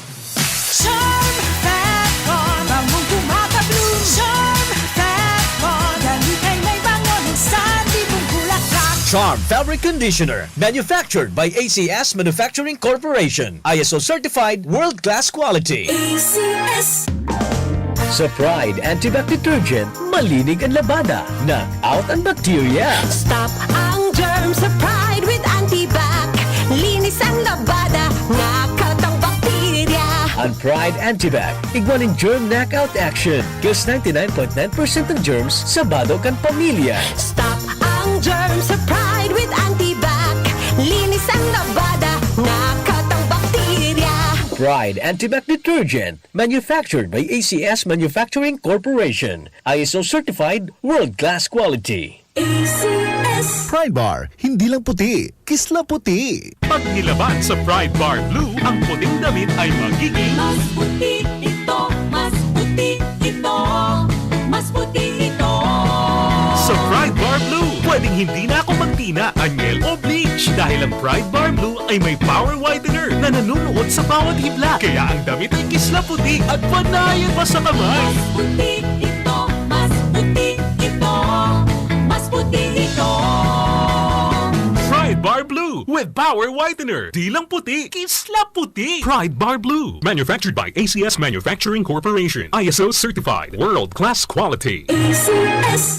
Charm Fat Con, bangong kumaka-bloom. Charm Fat Con, damit ay may bangon ng salibong bulaklak. Charm Fabric Conditioner. Manufactured by ACS Manufacturing Corporation. ISO certified world-class quality. ACS. Sa Pride Antibac Detergent, malinig ang labada. Knock out ang bacteria. Stop ang germs sa Pride with Antibac. Linis ang labada, nakatang bakterya. Ang Pride Antibac, iguaning germ knockout action. Kills 99.9% ng germs sa bado kan pamilya. Stop ang germs sa Pride with Antibac. Linis ang labada, nakatang bakterya. Pride Antibac Detergent, manufactured by ACS Manufacturing Corporation. ISO certified world-class quality. ACS. Pride Bar, hindi lang puti, kisla puti. Pag nilaban sa Pride Bar Blue, ang puting damit ay magiging Mas puti ito, mas puti ito, mas puti ito. sa Pride Bar Blue. Pwedeng hindi na ako magtina, anyel o bleach dahil ang Pride Bar Blue ay may power whitener na nanunuot sa bawat hibla. Kaya ang damit ay kisla puti at panayan pa sa kamay. Mas puti ito, mas puti ito, mas puti ito. Pride Bar Blue with power whitener. Di lang puti, kisla puti. Pride Bar Blue. Manufactured by ACS Manufacturing Corporation. ISO certified. World-class quality. ACS.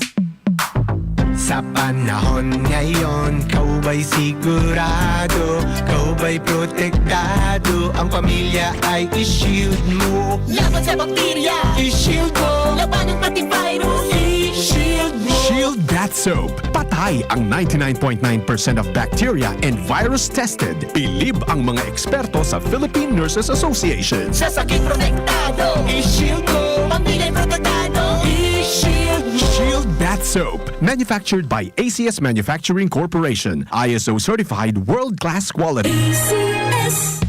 Sa panahon ngayon, kau ba'y sigurado? Kau ba'y protektado? Ang pamilya ay i-shield mo. Laban sa bakterya, I-shield mo. laban ng pati virus, i-shield mo. Shield That Soap. Patay ang 99.9% of bacteria and virus tested. Bilib ang mga eksperto sa Philippine Nurses Association. Sa sakit protektado, I-shield mo. pamilya'y protektado, i-shield mo. Shield That Soap. Manufactured by ACS Manufacturing Corporation. ISO certified world-class quality. ACS.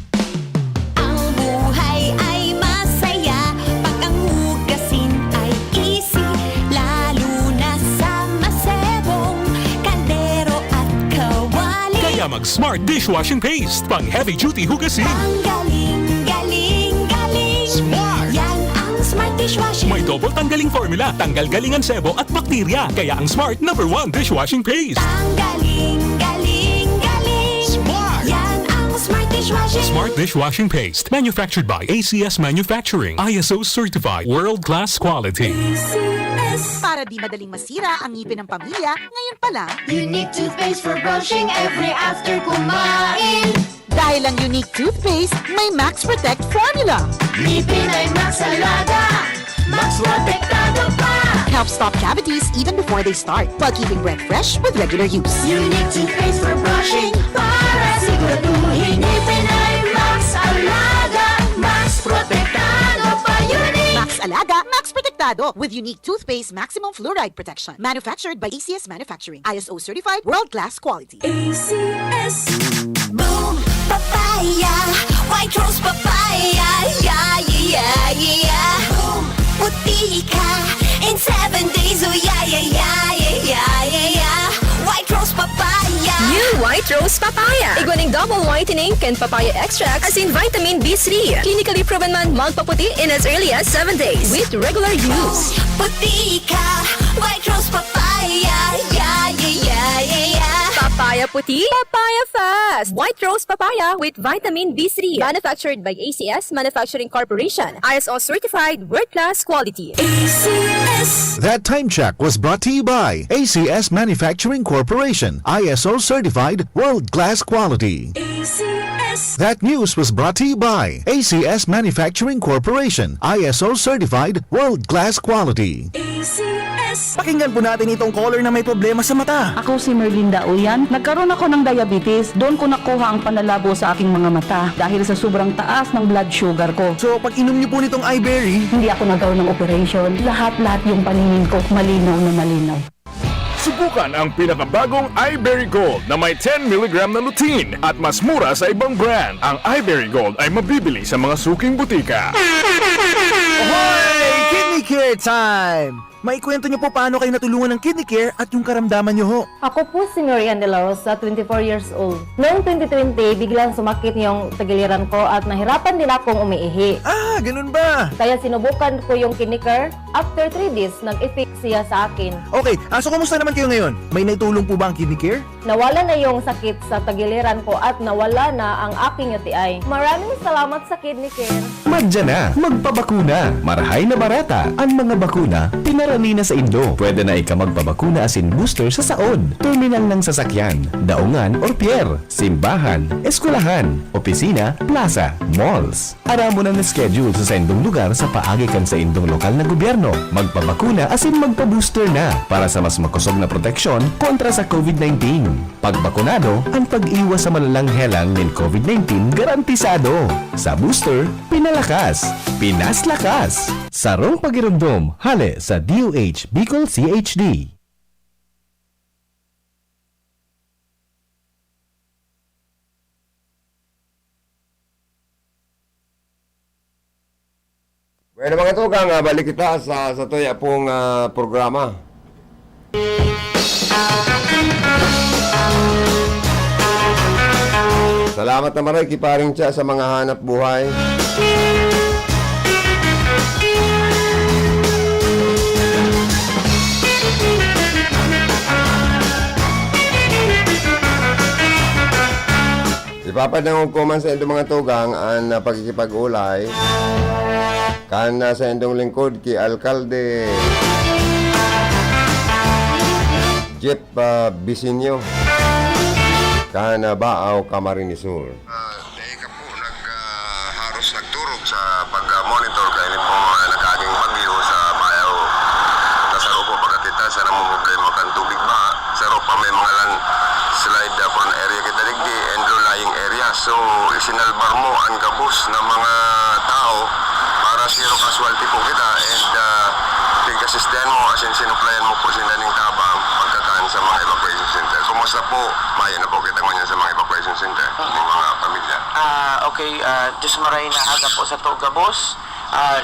Ang buhay ay masaya pag ang hugasin ay easy, lalo na sa masebong kaldero at kawali. Kaya Smart Dishwashing Paste. Pang heavy-duty hugasin. Ang galing, galing, galing. Smart! Yan ang Smart Dishwashing. May double tanggaling formula, tanggal galingan sebo at bakterya. Kaya ang Smart #1 dishwashing paste. Ang galing, galing, galing. Smart! Yan ang Smart Dishwashing. Smart Dishwashing Paste. Manufactured by ACS Manufacturing. ISO certified. World-class quality. Para di madaling masira ang ngipin ng pamilya, ngayon pa lang, Unique toothpaste for brushing every after kumain. dahil ang unique toothpaste, may Max Protect formula. Ngipin ay Max Alaga. Max Protektado pa. Helps stop cavities even before they start, while keeping breath fresh with regular use. Unique toothpaste for brushing para siguraduhin ngipin ay Max Alaga. Max Protektado pa. Unique. Max Alaga, Max Protectado with unique toothpaste maximum fluoride protection. Manufactured by ACS Manufacturing. ISO certified world-class quality. ACS. Boom papaya, white rose papaya, yeah, yeah, yeah. Boom puti ka in 7 days, oh yeah, yeah, yeah, yeah, yeah, yeah. White rose papaya. New White Rose Papaya. Iguaning double whitening and papaya extract as in vitamin B3. Clinically proven man magpaputi in as early as 7 days with regular use. Puti ka, white rose papaya, yeah, yeah, yeah, yeah, yeah. Papaya puti, papaya fast. White Rose Papaya with vitamin B3. Manufactured by ACS Manufacturing Corporation. ISO certified world-class quality. ACS. That time check was brought to you by ACS Manufacturing Corporation, ISO certified world-class quality. ACS. That news was brought to you by ACS Manufacturing Corporation, ISO certified world-class quality. ACS. Pakinggan po natin itong caller na may problema sa mata. Ako si Merlinda Uyan. Nagkaroon ako ng diabetes. Doon ko nakuha ang panlalabo sa aking mga mata dahil sa sobrang taas ng blood sugar ko. So, pag inom niyo po nitong iBerry, Hindi ako nagkaroon ng operation. Lahat-lahat yung paningin ko malinaw na malinaw. Subukan ang pinakabagong iBerry Gold na may 10 mg na lutein at mas mura sa ibang brand. Ang iBerry Gold ay mabibili sa mga suking butika. Ahoy! Kidney Care time! Maikwento niyo po paano kayo natulungan ng Kidney Care at yung karamdaman niyo ho. Ako po si Marian De La Rosa, 24 years old. Noong 2020, biglang sumakit yung tagiliran ko at nahirapan din akong umiihi. Ah, ganun ba? Kaya sinubukan ko yung Kidney Care. After 3 days, nag-effect siya sa akin. Okay, so kumusta naman kayo ngayon? May naitulong po ba ang Kidney Care? Nawala na yung sakit sa tagiliran ko at nawala na ang aking UTI. Maraming salamat sa Kidney Care. Magdyan na, magpabakuna. Marahay na barata. Ang mga bakuna, pinarani na sa Indo. Pwede na ika magpabakuna asin booster sa saon, terminal ng sasakyan, daungan or pier, simbahan, eskwelahan, opisina, plaza, malls. Aramo na schedule sa indong lugar sa paagi kan sa indong lokal na gobyerno. Magpabakuna asin magpa-booster na para sa mas makusog na proteksyon kontra sa COVID-19. Pagbakunado, ang pag-iwas sa malalang helang ng COVID-19 garantisado. Sa booster, pinalakas, pinaslakas. Sarong pagirumdom, hale sa DOH Bicol CHD. Bueno mga tugang, balik kita sa tuya pong programa. Salamat naman rin kiparing siya sa mga hanap buhay. Ipapadang hukuman sa indong mga tugang ang pagkikipag-ulay kan sa indong lingkod ki Alkalde Jeep Bisinyo kan Baaw, Camarines Sur. Dahil po nagharos nagturog sa pag-monitor kayo po nagaging bagyo sa Baaw. Nasaro po pagkatita sa namang problema kan tubig ba. Saro pa may mga slide from area kita digdi and low-lying area. So isinalbar mo ang gabos ng mga tao para zero casualty po kita and tig-assistan mo asin sinuplayan mo po sila ng tabang pagkakaan sa mga evacuation center. Kumusta po? Maya na po kita nganyan sa mga evacuation center ng mga pamilya. Okay, Diyos maray na aga po sa to gabos.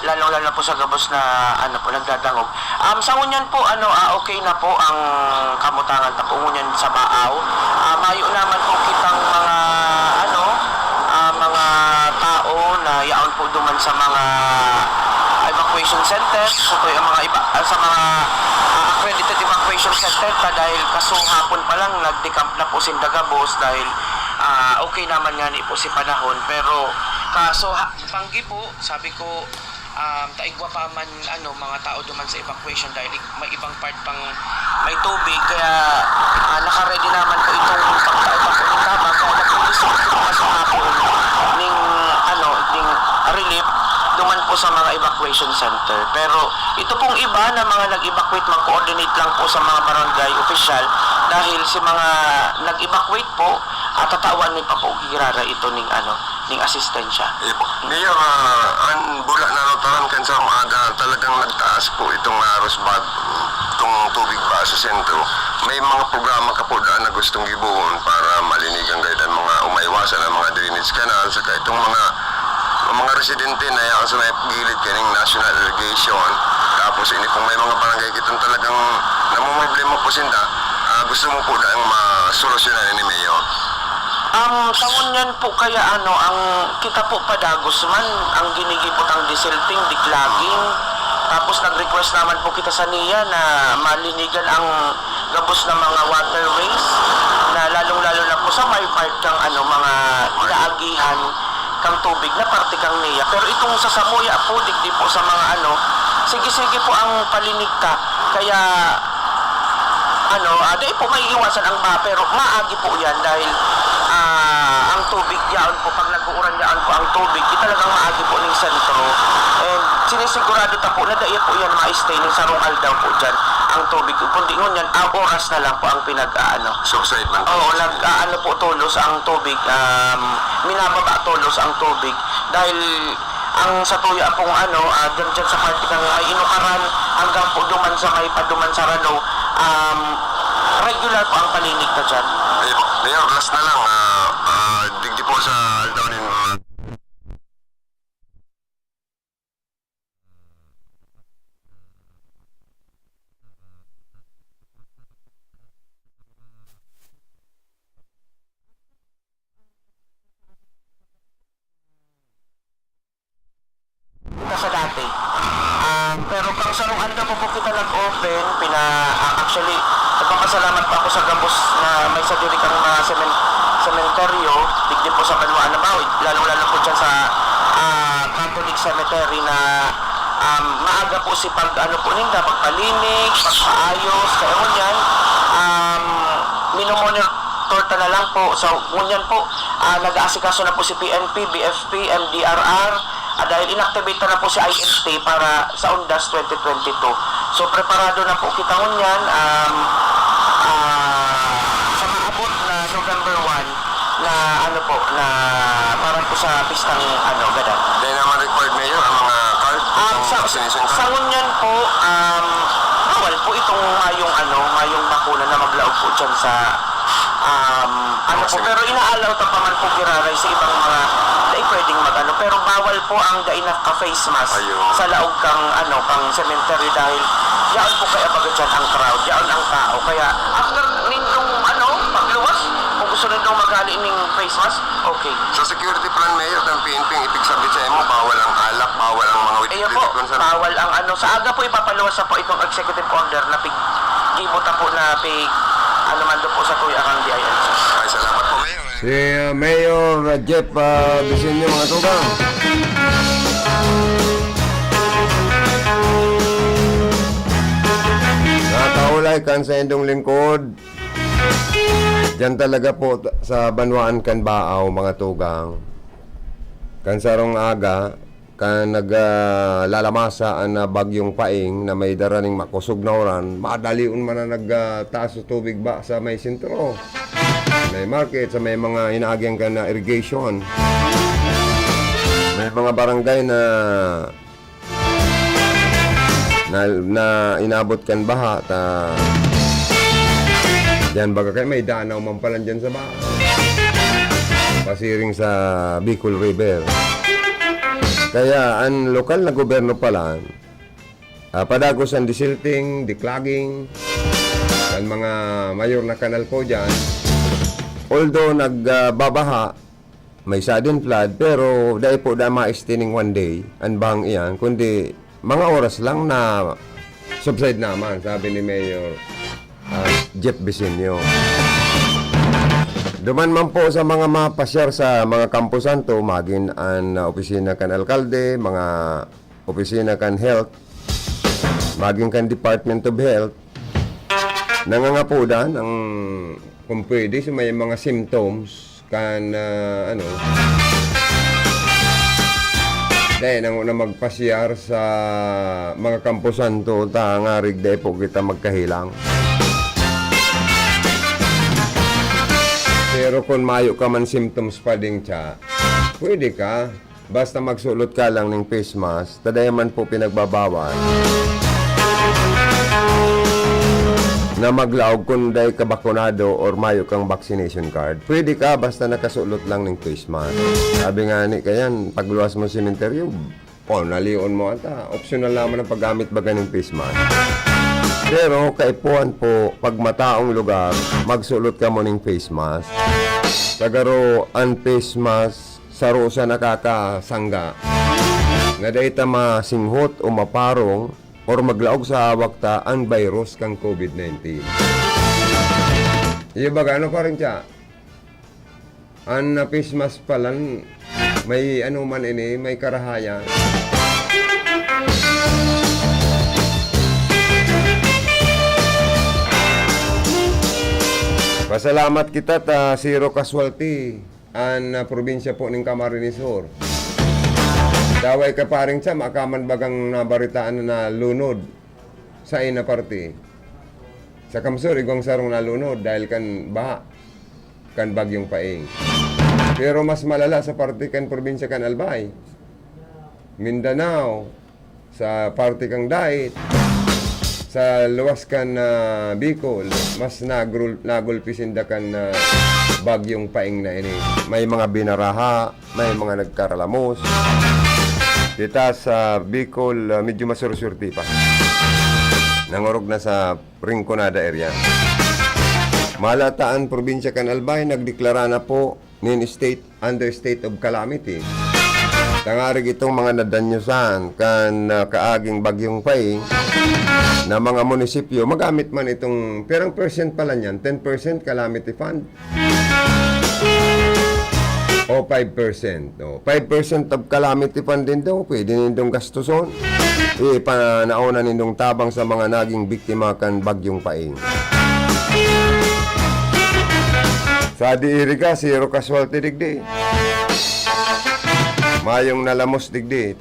Lalong-lalo po sa gabos na ano po nagdadangog. Sa ngunyan po, okay na po ang kamutangan na po ngunyan sa Baaw. Mayo naman po kitang mga, mga tao na yaon po duman sa mga evacuation center, sa mga iba, sa mga accredited evacuation center dahil hapon pa lang nagdecamp na po si Dagabos dahil okay naman nga ni po si panahon, pero kaso panggi po, sabi ko taigwa pa man mga tao duman sa evacuation dahil may ibang part pang may tubig, kaya naka-ready naman po itong pagka-evacuate ng tabang, kaya nag-iisip po kasi hapon ning relief duman po sa mga evacuation center. Pero ito pong iba na mga nag-evacuate, mag-coordinate lang po sa mga barangay official dahil si mga nag-evacuate po at tatawan ni pa po girara ito ning asistensya. Mayor, ang bula na notaran kan sa umaga, talagang nagtaas po itong Rosbad, itong tubig ba sa sentro. May mga programa ka po daan na gustong ibuhon para malinigan kayo ang mga umaiwasan ang mga drainage canal, saka itong mga residente na yan sa may gilid kaning national irrigation. Tapos ini kung may mga barangay kitang talagang namumroblema po sinda, gusto mo po daan masolusyonan ni Mayor. Taon yan po kaya ang kita po padagos man ang ginigipot ang disilting, diklaging. Tapos nag-request naman po kita sa NIA na malinigan ang gabos ng mga waterways na lalong-lalo na po sa may part ng mga inaagihan kang tubig na parte kang NIA. Pero itong sa Samuya po, digdi po sa mga sige-sige po ang palinigta. Kaya dahil po may iwasan ang pero maagi po yan dahil ang tubig yaon po, pag nag-uuran yaon po ang tubig, talagang maagi po ng sentro. And sinisigurado ta po na dahil po yan ma-stay ng sarong aldaw po dyan ang tubig. Kundi ngun yan, oras na lang po ang Subside man. Oo, po tulos ang tubig, minababa tulos ang tubig dahil ang sa tuya pong dyan sa parte ng may inukaran hanggang po duman sa may paduman sa Rano, regular po ang palinig na dyan. Mayor, last na lang, digdi po sa aldawin sa dati. Pero kung sa nung anda po kita nag-open, actually, nagpapasalamat pa ako sa gambos na may sadiri kang mga sementeryo, digdi po sa Banwaan na Bawid, lalo-lalo po dyan sa Catholic Cemetery na maaga po si ninda, pagpalinig, pagpaayos, kaya ngunyan, minomonitor na lang po. So, ngunyan po, nag-aasikaso na po si PNP, BFP, MDRR, dahil inactivate na po si INT para sa UNDAS 2022. So, preparado na po kita ngunyan sa maabot na November 1 na na para po sa pistang gadan. Dahil naman required Mayor ang mga card sa ngunyan po, bawal po itong mayong bakuna na maglaog po dyan sa pero inaalaw ta pa man po giraray sa ibang mga dahil pwedeng pero bawal po ang dainat ka face mask sa laog kang kang cemetery dahil yaan po kaya baga dyan ang crowd, yaan ang tao, kaya after ninyong pagluwas kung gusto ninyong magali ning face mask, okay. Sa security plan Mayor ng PNP, ibig sabihin sa mo, bawal ang alak, bawal ang mga bawal ang sa aga po ipapaluwas sa po itong executive order na gibot po na man do po sa tuya kang DILC. Ay, salamat po Mayor. Si Mayor Jeff Bisenyo, mga tugang. Nakaulay kan sa indong lingkod. Diyan talaga po sa Banwaan kan Baaw, mga tugang. Kan sarong aga, kan naglalamasa na bagyong paing na may daraning makusog na oran, madaliun man na nagtaas sa tubig ba sa may sentro. May market, sa may mga inaagyan ka na irrigation. May mga barangay na inabot kan baha diyan baga kayo may danaw man pala dyan sa baha. Pasiring sa Bicol River. Kaya ang lokal na gobyerno pala padagos ang disilting, declogging, kan mga mayor na kanal po dyan. Although nagbabaha, may sudden flood, pero dahil po da ma-extending one day, ang bang iyan, kundi mga oras lang na subside naman, sabi ni Mayor Jeff Vicenio. Duman man po sa mga mapasyar sa mga kampusan to, maging ang opisina kan alkalde, mga opisina kan health, maging kan Department of Health, nangangapudan ang kung pwede sa may mga symptoms kan dahil nang una magpasyar sa mga kampusan to, tangarig dahil po kita magkahilang. Pero kung mayo ka man symptoms pa ding tsa, pwede ka. Basta magsulot ka lang ng face mask, tadaya man po pinagbabawal na maglaog kung dahil ka bakunado or mayo kang vaccination card. Pwede ka basta nakasulot lang ng face mask. Sabi nga ni kayan, pagluwas mo sa sementeryo, nalion mo ata. Optional naman ang paggamit baga ng face mask. Pero kaipuan po, pag mataong lugar, magsulot ka mo ng face mask. Tagaro ang face mask, saro sa nakakasangga. Nga dahi ta masinghot o maparong or maglaog sa hawak ta ang virus kang COVID-19. Iya baga, ano pa rin siya? Ang face mask palang may ano man ini, may karahayan. Pasalamat kita ta zero casualty ang probinsya po ng Camarines Sur. Daway ka paring siya, makaman bagang nabaritaan na lunod sa ina parte. Sa Kamsur, igong sarong nalunod dahil kan baha, kan bagyong paing. Pero mas malala sa parte kan probinsya kan Albay, Mindanao, sa parte kang Dait, sa luwas kan Bicol, mas nagulpisinda kan bagyong paing na ini. May mga binaraha, may mga nagkaralamos. Dita sa Bicol, medyo masursurti pa. Nangurog na sa Rinconada area. Malataan, probinsya kan Albay, nagdeklara na po ng under state of calamity. Tangarig itong mga nadanyusan kan kaaging bagyong paing na mga munisipyo, magamit man itong, perang percent pala niyan, 10% calamity fund. O 5%. No? 5% of calamity fund din daw, pwede nindong gastuson. Panauna nindong tabang sa mga naging biktima kan bagyong paing. Sa diiriga, zero casualty digdi. Mayong nalamos digdi.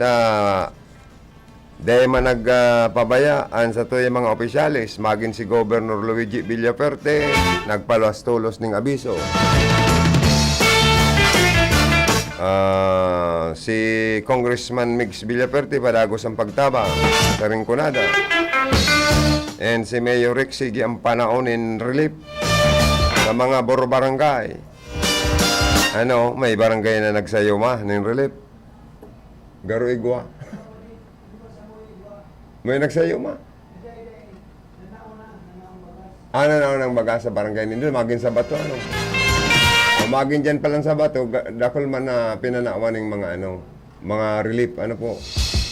Dahil man nagpabayaan sa to yung mga opisyalis, maging si Governor Luigi Villaferte, nagpaluwas-tulos ng abiso. Si Congressman Mix Villaferte, padagos ang pagtabang sa Rinconada. And si Mayor Rick Sige ang panaunin relief sa mga barangay. May barangay na nagsayuma ng relief. Garo Igwa. May nagsayuma. Na ng baga sa barangay nito, maging sa bato, maging dyan palang sa bato, dakol man na pinanawan ng mga mga relief,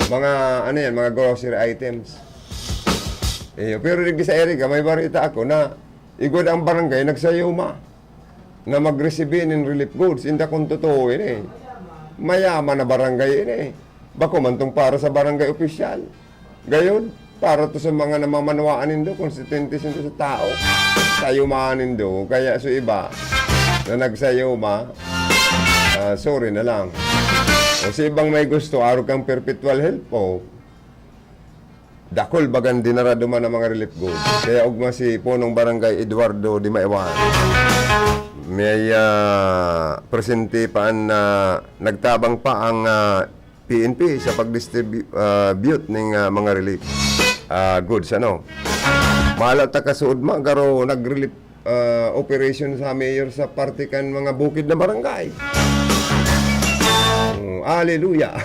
mga mga grocery items. Pero digdi sa Erika, may barita ako na igod ang barangay nagsayuma na mag-receive ng relief goods. Hindi kung totoo mayaman na barangay Bako man tong para sa barangay opisyal. Gayon, para to sa mga namamanwaan nindo, constituentes nindo sa tao. Sayumaan nindo, kaya so iba na nagsayuma, sorry na lang. O sa ibang may gusto, araw kang perpetual help po. Dakol bagan dinarado man ang mga relief goods. Kaya ugma si punong barangay Eduardo Di Maiwan. May presente pa nagtabang pa ang PNP sa pag-distribute ng mga relief goods. Mahala ta kasuod garo nag-relief operation sa mayor sa parte kan mga bukid na barangay. Hallelujah.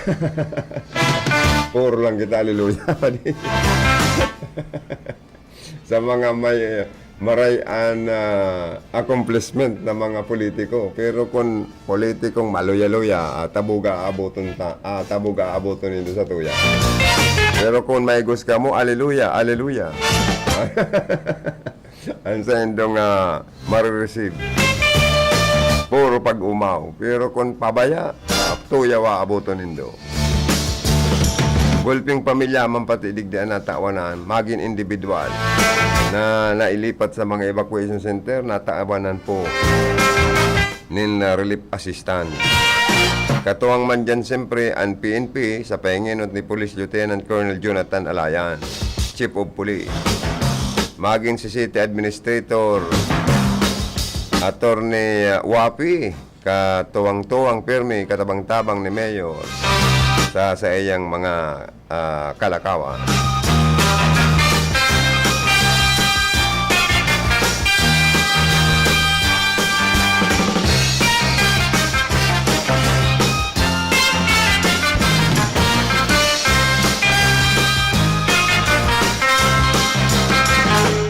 Puro lang kita hallelujah. sa mga may marayan accomplishment na mga politiko. Pero kung politikong maluya-luya, tabuga aboton nito sa tuya. Pero kung may gusto ka mo, aleluya, aleluya. Ang sendong marireceive. Puro pag-umaw. Pero kung pabaya, tuya wa aboton nindo. Gulping pamilya man pati digdian na tawanan, maging individual na nailipat sa mga evacuation center, nataawanan po nin relief assistant. Katuwang man dyan siyempre ang PNP sa pahinginot ni Police Lieutenant Colonel Jonathan Alayan, Chief of Police. Maging si City Administrator Attorney Wapi, katuwang-tuwang pirmi, katabang-tabang ni Mayor sa iyang mga kalakawan.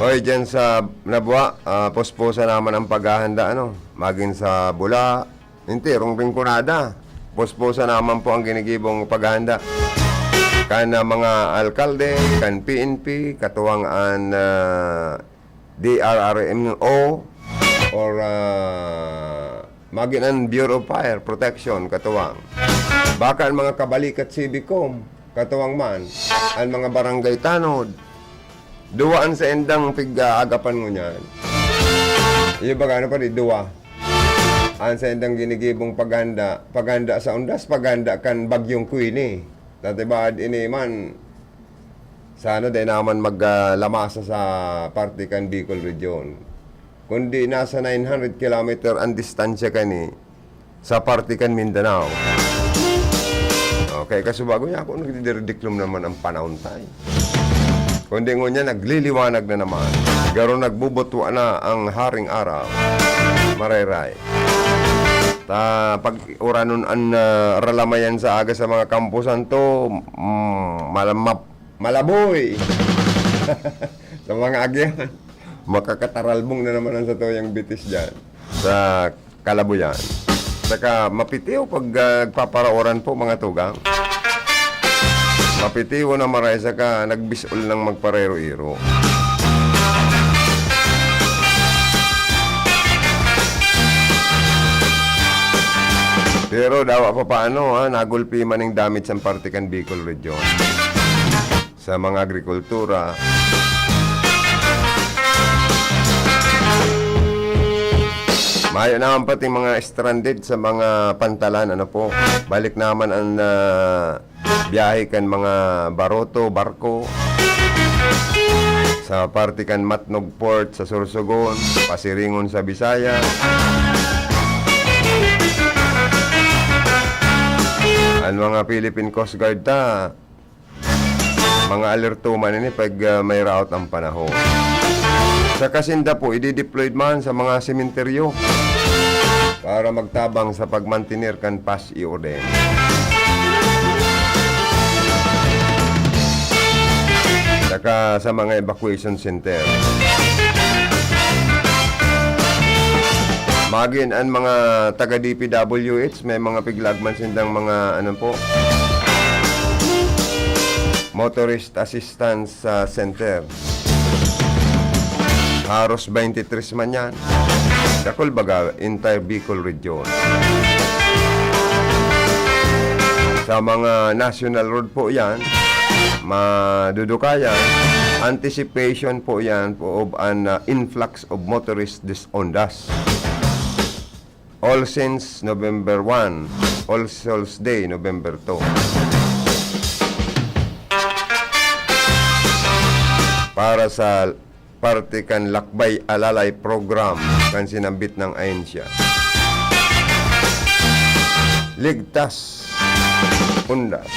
Hoy, dyan sa Nabwa, posposa naman ang paghahanda, maging sa Bula, intirong ringkunada. Posposa naman po ang ginigibong paghahanda. Kan mga alkalde, kan PNP, katuwang ang DRRMO, or maging ang Bureau of Fire Protection, katuwang. Baka ang mga kabalikat Civicom, katuwang man, ang mga barangay tanod, duwaan sa endang pig-agapan mo niyan. Iyo ba gano pa di duwa? Ang sa endang ginigibong paghanda sa undas, paghanda kan bagyong Queenie. Dati ba ini man sana din naman maglamasa sa parte kan Bicol Region. Kundi nasa 900 kilometer ang distansya kani sa parte kan Mindanao. Okay, kasubago niya ako nagdidiklom naman ang panahon tayo. Kundi ngunya nagliliwanag na naman. Garo nagbubutuan na ang haring araw. Marayray. Pag uranon ang ralamayan sa aga sa mga kampusan to, malaboy. Sa mga agyan. Makakataralbong na naman ang sa tuyang bitis dyan. Sa Kalabuyan. Saka mapitiw pag nagpaparauran po mga tugang. Mapitiwo na maray saka nagbisol ng magparero-iro. Pero daw pa paano, nagulpi man ng damage sa Partikan Bicol Region. Sa mga agrikultura. Mayo naman pati mga stranded sa mga pantalan, balik naman ang biyahe kan mga baroto, barko sa Partikan Matnog Port sa Sorsogon, Pasiringon sa Bisaya. Ang mga Philippine Coast Guard mga alertuman ini pag may route ang panahon. Sa Kasinda po, i-deployed man sa mga sementeryo para magtabang sa pagmantinir kan pas i-orden. Saka sa mga evacuation center. Magin ang mga taga-DPWH, may mga piglagman sindang mga Motorist Assistance Center. Haros 23 man yan. Dakol baga, entire Bicol Region. Sa mga national road po yan, madudukayan, anticipation po yan po of an influx of motorists this ondas. All Saints November 1, All Souls Day November 2. Para sa Partikan Lakbay Alalay Program kan sinambit ng ahensya. Ligtas Undas.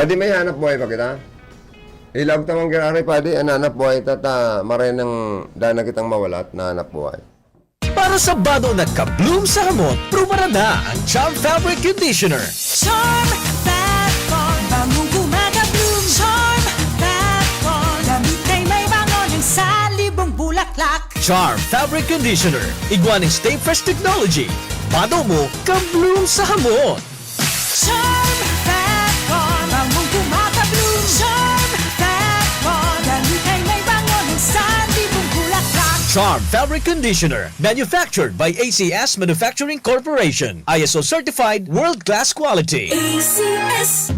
Pwede may hanap buhay pa kita? Ilag tamang giraray, pwede, hanap buhay tata, maray ng dana kitang mawalat na hanap buhay. Para sa bado nagka-bloom sa hamot, prumara na ang Charm Fabric Conditioner. Charm Fat Con, bangong kumaka-bloom. Charm Fat Con, damit ay may bango ng salibong bulaklak. Charm Fabric Conditioner. Iguaning Stay Fresh Technology. Bado mo, ka-bloom sa hamot. Charm Fat Con, bangong kumaka-bloom. Charm Fat Con, damit ay may bango ng salibong bulaklak. Charm Fabric Conditioner. Manufactured by ACS Manufacturing Corporation. ISO certified world-class quality. ACS.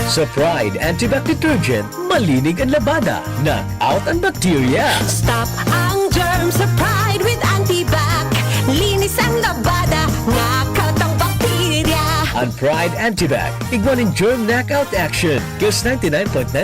Sa Pride Antibac Detergent, malinig ang labada. Knock out ang bacteria. Stop ang germs sa Pride with Antibac. Linis ang labada, nakat ang bakterya. Ang Pride Antibac, iguaning germ knockout action. Kills 99.9%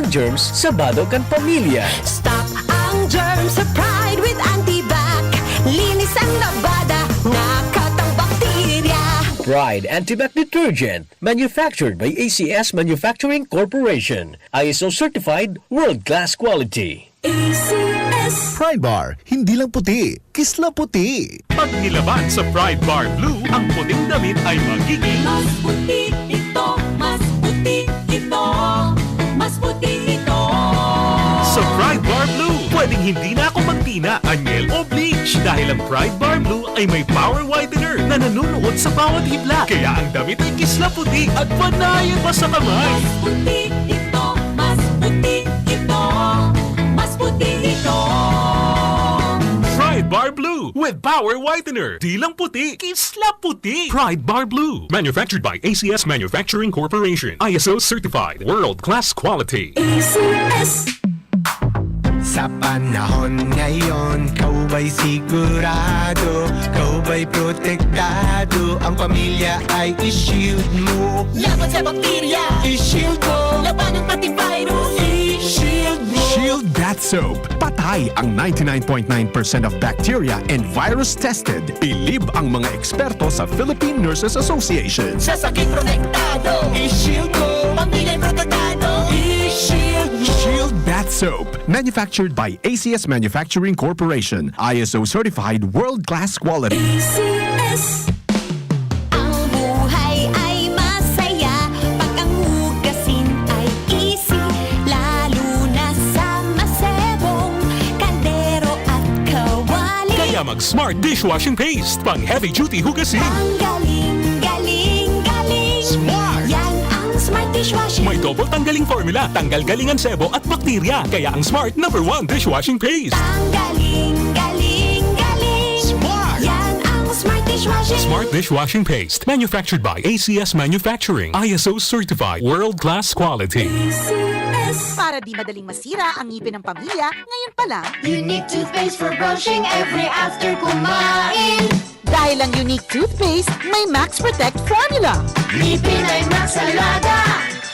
ng germs sa bado kan pamilya. Stop ang germs sa Pride with Antibac. Linis ang labada, nakat ang bakterya. Pride Antibac Detergent, manufactured by ACS Manufacturing Corporation. ISO certified world-class quality. ACS. Pride Bar, hindi lang puti, kisla puti. Pag nilaban sa Pride Bar Blue, ang puting damit ay magiging Mas puti ito, mas puti ito, mas puti ito. sa Pride Bar Blue. Pwedeng hindi na ako magtina, anyel o bleach dahil ang Pride Bar Blue ay may power whitener na nanunuot sa bawat hibla. Kaya ang damit ay kisla puti at panayan pa sa kamay. Mas puti ito, mas puti ito, mas puti ito. Pride Bar Blue with power whitener. Di lang puti, kisla puti. Pride Bar Blue. Manufactured by ACS Manufacturing Corporation. ISO certified. World-class quality. ACS. Sa panahon ngayon, kau ba'y sigurado? Kau ba'y protektado? Ang pamilya ay i-shield mo. Laban sa bakterya, I-shield mo. laban ng pati virus. I-shield mo. Shield Bath Soap. Patay ang 99.9% of bacteria and virus tested. Bilib ang mga eksperto sa Philippine Nurses Association. Sa sakit protektado, I-shield mo. pamilya protektado. I-shield mo. Shield Bath Soap. Manufactured by ACS Manufacturing Corporation. ISO certified world-class quality. ACS. Ang buhay ay masaya pag ang hugasin ay easy, lalo na sa masebong kaldero at kawali. Kaya mag-Smart Dishwashing Paste. Pang heavy-duty hugasin. Ang galing, galing, galing. Smart! Yan ang Smart Dishwashing. May double tanggaling formula. Tanggal galingan sebo at bakterya. Kaya ang Smart #1 Dishwashing Paste. Ang galing, galing, galing. Smart! Yan ang Smart Dishwashing. Smart Dishwashing Paste. Manufactured by ACS Manufacturing. ISO certified. World-class quality. ACS. Para di madaling masira ang ngipin ng pamilya, ngayon pa lang, Unique toothpaste for brushing every after kumain. dahil ang unique toothpaste, may Max Protect formula. Ngipin ay Max Alaga,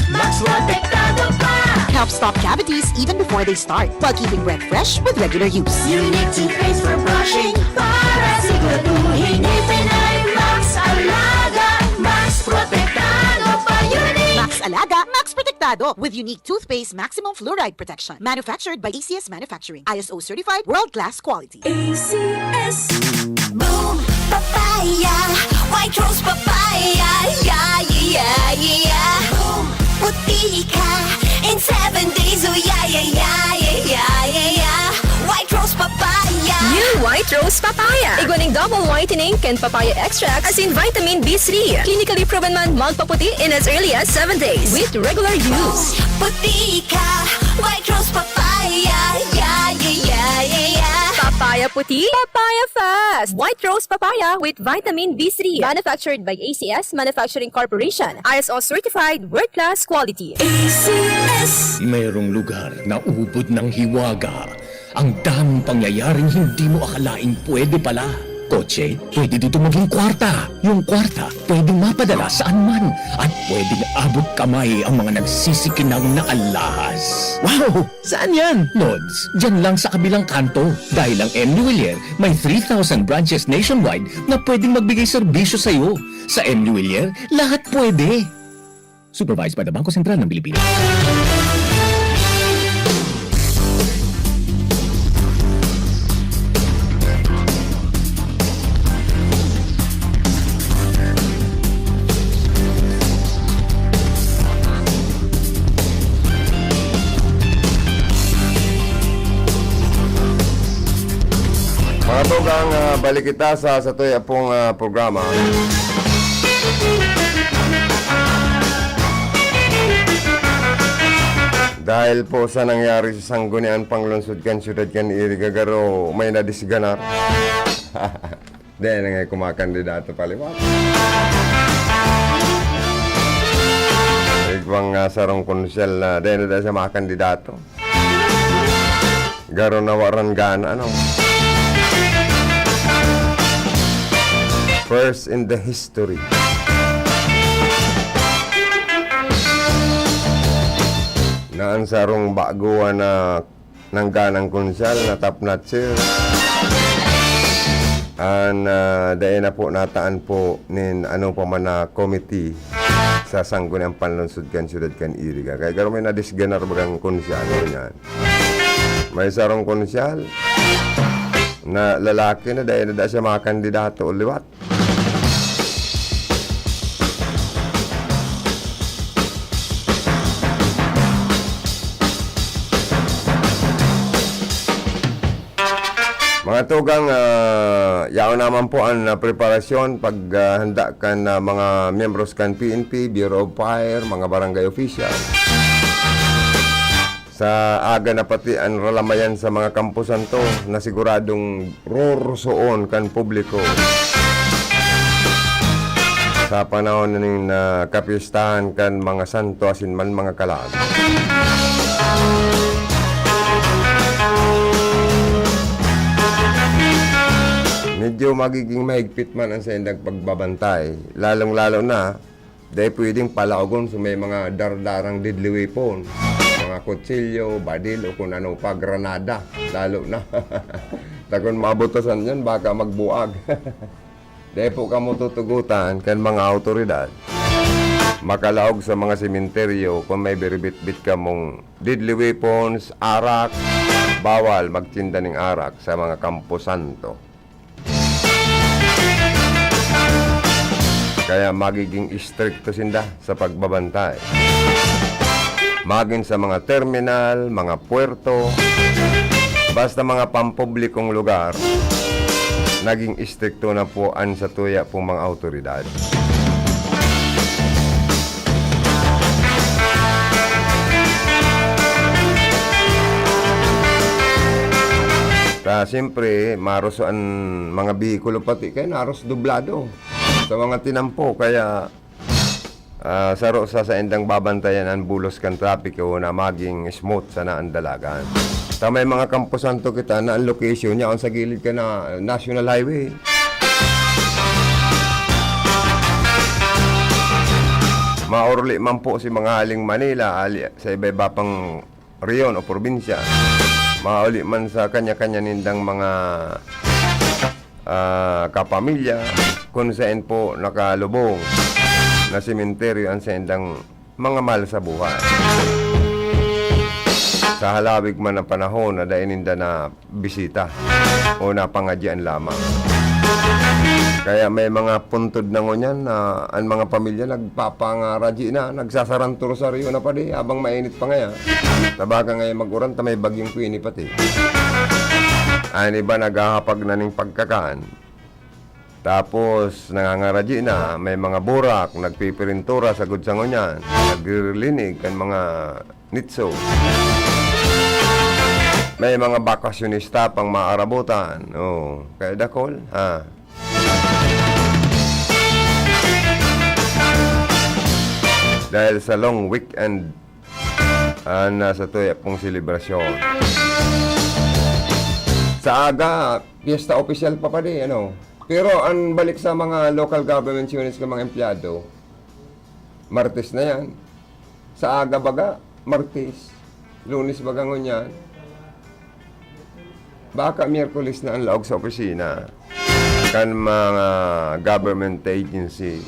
Max Protektado pa. Helps stop cavities even before they start, while keeping breath fresh with regular use. Unique toothpaste for brushing para siguraduhin ngipin ay Max Alaga, Max Protektado pa. Unique. Max Alaga, Max Protectado with unique toothpaste maximum fluoride protection. Manufactured by ACS Manufacturing. ISO certified world-class quality. ACS. Boom, papaya, white rose papaya, yeah, yeah, yeah. Boom, puti ka in 7 days, oh yeah, yeah, yeah, yeah, yeah, yeah. White rose papaya. New White Rose Papaya. Iguaning double whitening and papaya extract as in vitamin B3. Clinically proven man magpaputi in as early as 7 days with regular use. Puti ka, white rose papaya, yeah, yeah, yeah, yeah, yeah. Papaya puti, papaya fast. White Rose Papaya with vitamin B3. Manufactured by ACS Manufacturing Corporation. ISO certified world-class quality. ACS. Mayroong lugar na ubod ng hiwaga. Ang daming pangyayaring hindi mo akalaing pwede pala. Kotse, pwede dito maging kwarta. Yung kwarta, pwedeng mapadala saan man. At pwedeng abot kamay ang mga nagsisikinang na alahas. Wow! Saan yan? Lods, dyan lang sa kabilang kanto. Dahil ang M. Luwilier may 3,000 branches nationwide na pwedeng magbigay serbisyo sa'yo. Sa M. Luwilier, lahat pwede. Supervised by the Bangko Sentral ng Pilipinas. Mga tugang, balik kita sa Satoy Apong programa. Dahil po sa nangyari sa Sangguniang Panglungsod kan Siyudad kan Iriga, garo may nadisganar. Dahil na nga kumakandidato paliwat. Ibang sarong konsyel na dahil na sa mga kandidato. Garo nawaran gana, ano? First in the history. Naan sarong baguan na nangganang konsyal na top notcher. Dahil na po nataan po nin ano pa man na committee sa Sangguniang Panlungsod kan Siyudad kan Iriga. Kaya garo may nadisganar bagang konsyal yan. May sarong konsyal na lalaki na dahil na siya mga kandidato o liwat. Mga tugang, yaon naman po ang preparasyon paghanda kan mga membros kan PNP, Bureau of Fire, mga barangay official. Sa aga na pati ang ralamayan sa mga kampusan to na siguradong rorsoon kan publiko. Sa panahon ng kapistahan kan mga santo asin man mga kalag. Medyo magiging mahigpit man ang sa indang pagbabantay. Lalong-lalo na, dahil pwedeng palaugon sa may mga dardarang deadly weapon. Mga kutsilyo, badil, o kung ano pa, granada. Lalo na. Takon mabutasan yan, baka magbuag. Dahil po ka mo tutugutan kan mga autoridad. Makalaog sa mga sementeryo kung may biribit-bit ka mong deadly weapons, arak, bawal magtinda ng arak sa mga Campo Santo. Kaya magiging stricto sinda sa pagbabantay. Maging sa mga terminal, mga puerto, basta mga pampublikong lugar, naging stricto na po ang sa tuya pong mga autoridad. Siyempre, maros ang mga bihikulo pati, kaya naros dublado sa mga tinampo. Kaya saro sa indang babantayan ang bulos kan trapiko na maging smooth sa naandalagan. Sa may mga Campo Santo kita na ang location niya ang sa gilid ka na National Highway. Maurli man po si mga haling Manila sa iba-iba pang riyon o probinsya. Mauli man sa kanya-kanya nindang mga kapamilya kung saan po nakalubong na sementeryo ang sendang mga mahal sa buhay. Sa halawig man na panahon na daininda na bisita o napangadyan lamang. Kaya may mga puntod na ngunyan na ang mga pamilya nagpapangaradyi na, nagsasaranturo sa riyo na pa di, habang mainit pa ngaya. Tabaga ngayon mag-uran, may bagyong Queenie pati. Ani ba naghahapag na ning pagkakaan? Tapos nangangaradyi na, may mga burak, nagpipirintura sa gudsangon yan, naglilinig kan mga nitso. May mga bakasyonista pang maarabutan. Oh, kaya dakol, ha? Dahil sa long weekend, nasa tuya pong selebrasyon. Sa aga, piyesta opisyal pa di, ano? Pero ang balik sa mga local government units ng mga empleyado, Martes na yan. Sa aga baga, Martes. Lunes baga ngunyan. Baka Miyerkules na ang laog sa opisina kan mga government agency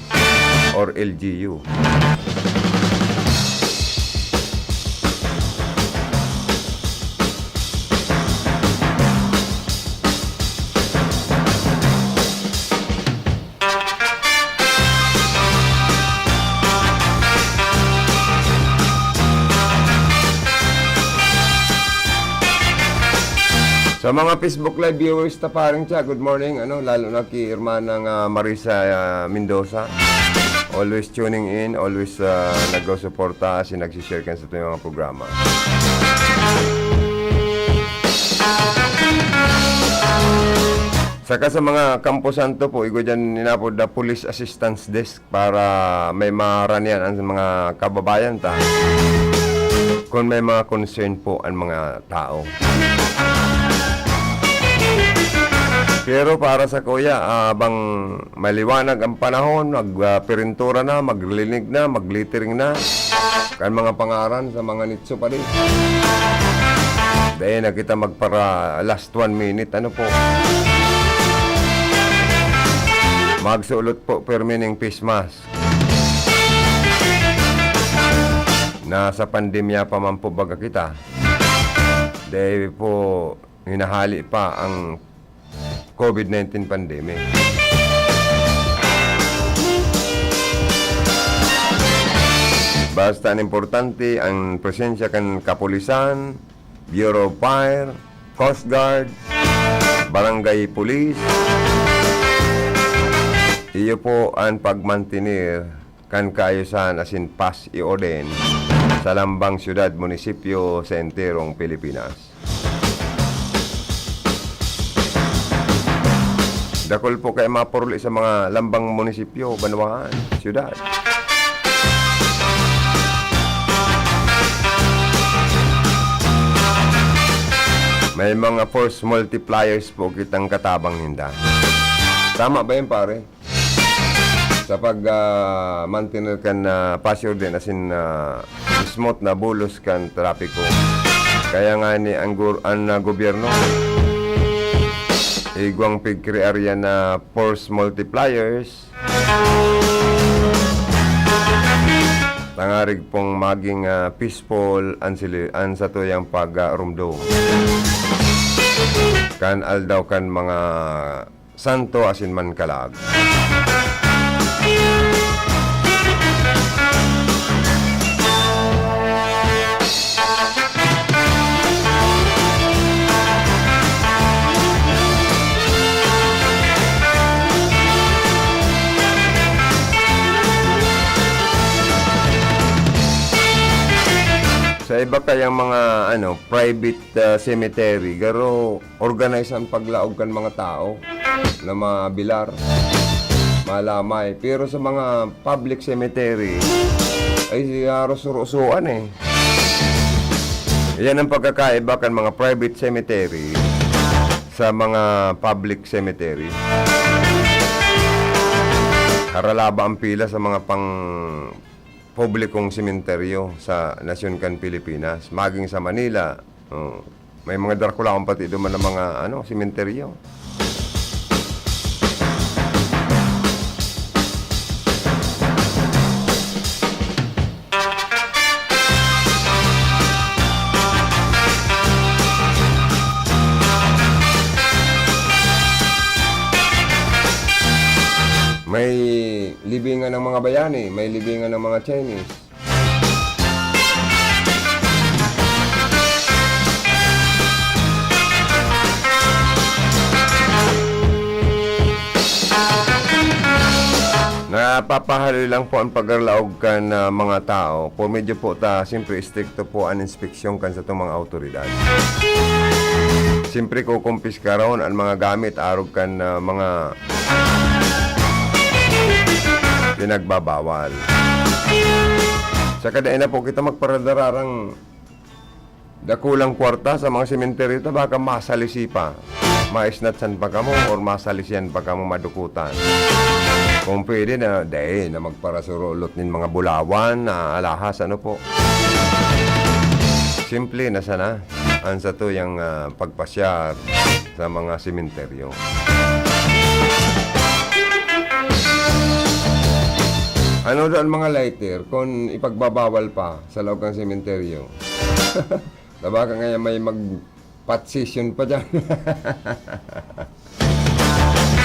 or LGU. Sa mga Facebook Live viewers ta paring siya, good morning. Lalo na kay Irmanang Marisa Mendoza. Always tuning in, always nag-suporta, nagsishare kan sa ito yung mga programa. Saka sa mga Campo Santo po, igo dyan ninapod na Police Assistance Desk para may maranian ang mga kababayan ta. Kung may mga concern po ang mga tao. Pero para sa kuya, bang maliwanag ang panahon, magpirintura na, maglinig na, maglittering na, kan mga pangaran sa mga nitso pa rin. Dahil na kita magpara last 1 minute, po. Magsulot po permining face mask. Nasa pandemya pa man po baga kita. Dahil po hinahali pa ang COVID-19 pandemic. Basta ang importante ang presensya kan kapulisan, Bureau of Fire, Coast Guard, Barangay Police. Iyo po ang pagmantinir kan kaayusan asin pas i-orden sa lambang syudad, munisipyo sa enterong Pilipinas. Dakol po kayo mapuruli sa mga lambang munisipyo, banwahan, syudad. May mga force multipliers po kitang katabang hinda. Tama ba yun, pare? Sa pag-mantinel kan pasyo din, asin smooth na bulos kan trapiko. Kaya nga ni ang gobyerno, igwang pigkrearya na force multipliers, tangarig pong maging peaceful ang sa tuyang pag-rumdo. Kan aldaw kan mga santo asin man kalag. Sa iba kayang mga private cemetery, garo organize ang paglaog kan mga tao na mabilar, malamay. Pero sa mga public cemetery ay ruso-rusuan eh. Yan ang pagkakaiba kan mga private cemetery sa mga public cemetery. Haralaba ang pila sa mga publikong sementeryo sa nasyon kan Pilipinas. Maging sa Manila, may mga Dracula kung pati duman ng mga sementeryo. May libingan ng mga bayani, may libingan ng mga Chinese. Napapahali lang po ang paglaog kan mga tao. Po medyo po siyempre stricto po ang inspeksyon kan sa itong mga autoridad. Siyempre kukumpiska raon ang mga gamit, arog kan mga pinagbabawal. Sa kadain na po kita magparadararang dakulang kwarta sa mga sementeryo ito, baka masalisi pa. Maisnatsan pa kamo or masalisian pa kamo madukutan. Kung pwede na, na magparasurulot nin mga bulawan na alahas, po. Simple na sana ang sa to yung pagpasyar sa mga sementeryo. Ano doon mga lighter kung ipagbabawal pa sa loob ng sementeryo? Baka ngayon may mag-pot session pa dyan.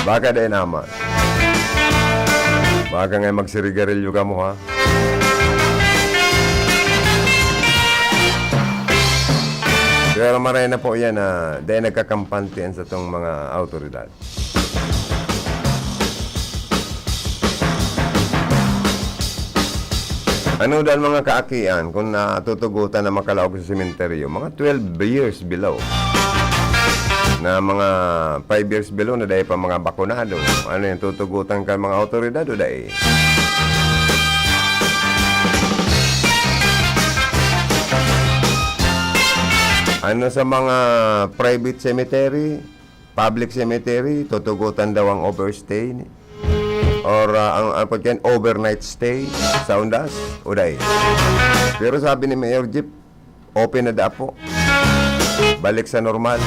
Baka din naman. Baka ngayon magsirigarilyo ka mo, ha? Pero maray na po yan na dahil nagkakampantian sa itong mga autoridad. Ano dahil mga kaakian kung natutugutan na makalaog sa sementeryo? Mga 12 years below. Na mga 5 years below na dahil pa mga bakunado. Ano yung tutugutan ka mga autoridad o dahil? Ano sa mga private cemetery, public cemetery, tutugutan daw ang overstay or ang pagkain overnight stay sa undas, uday. Pero sabi ni Mayor Jeep, open na da po. Balik sa normal.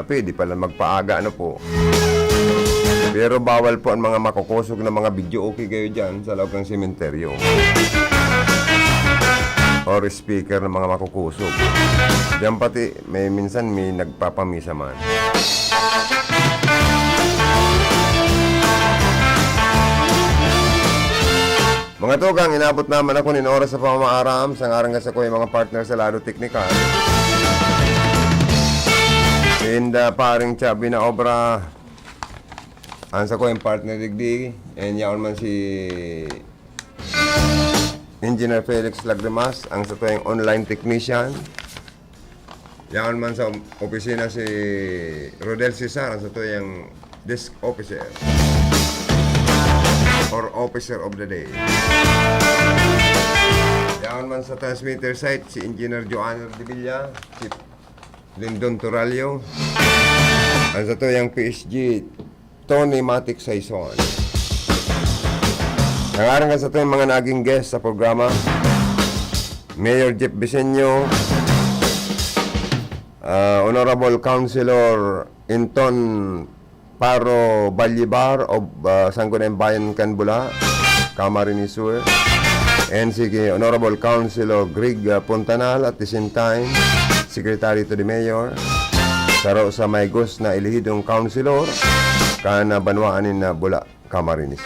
Pwede pala magpaaga ano po. Pero bawal po ang mga makukusog na mga video okay kayo dyan sa loob ng sementeryo. Or speaker ng mga makukusog. Diyan pati, minsan may nagpapamisa man. Mga tugang, inabot naman ako nin oras sa pamamaaram. Sa ngarang sa ko yung mga partner sa lado teknikal. And paring Chabi na obra. Ansa ko yung partner digdig. And yaon man si Engineer Felix Lagrimas, ang sa yung online technician. Yaon man sa opisina si Rodel Cesar, ang sa yung desk officer or officer of the day. Yaon man sa transmitter site si Engineer Joanner de Villa, si Lindon Turalio, ang sa yung PSG Tony Matic Saison. Nangarang ka sa yung mga naging guest sa programa, Mayor Jeff Vicenio, Honorable Councilor Inton Paro Balyibar of Sangguniang Bayan Canbula, Camarines Sur, and sige, Honorable Councilor Greg Puntanal at the same time, Secretary to the Mayor, saro sa may gust na ilihidong councilor, kana banwaanin na Bula, Camarines.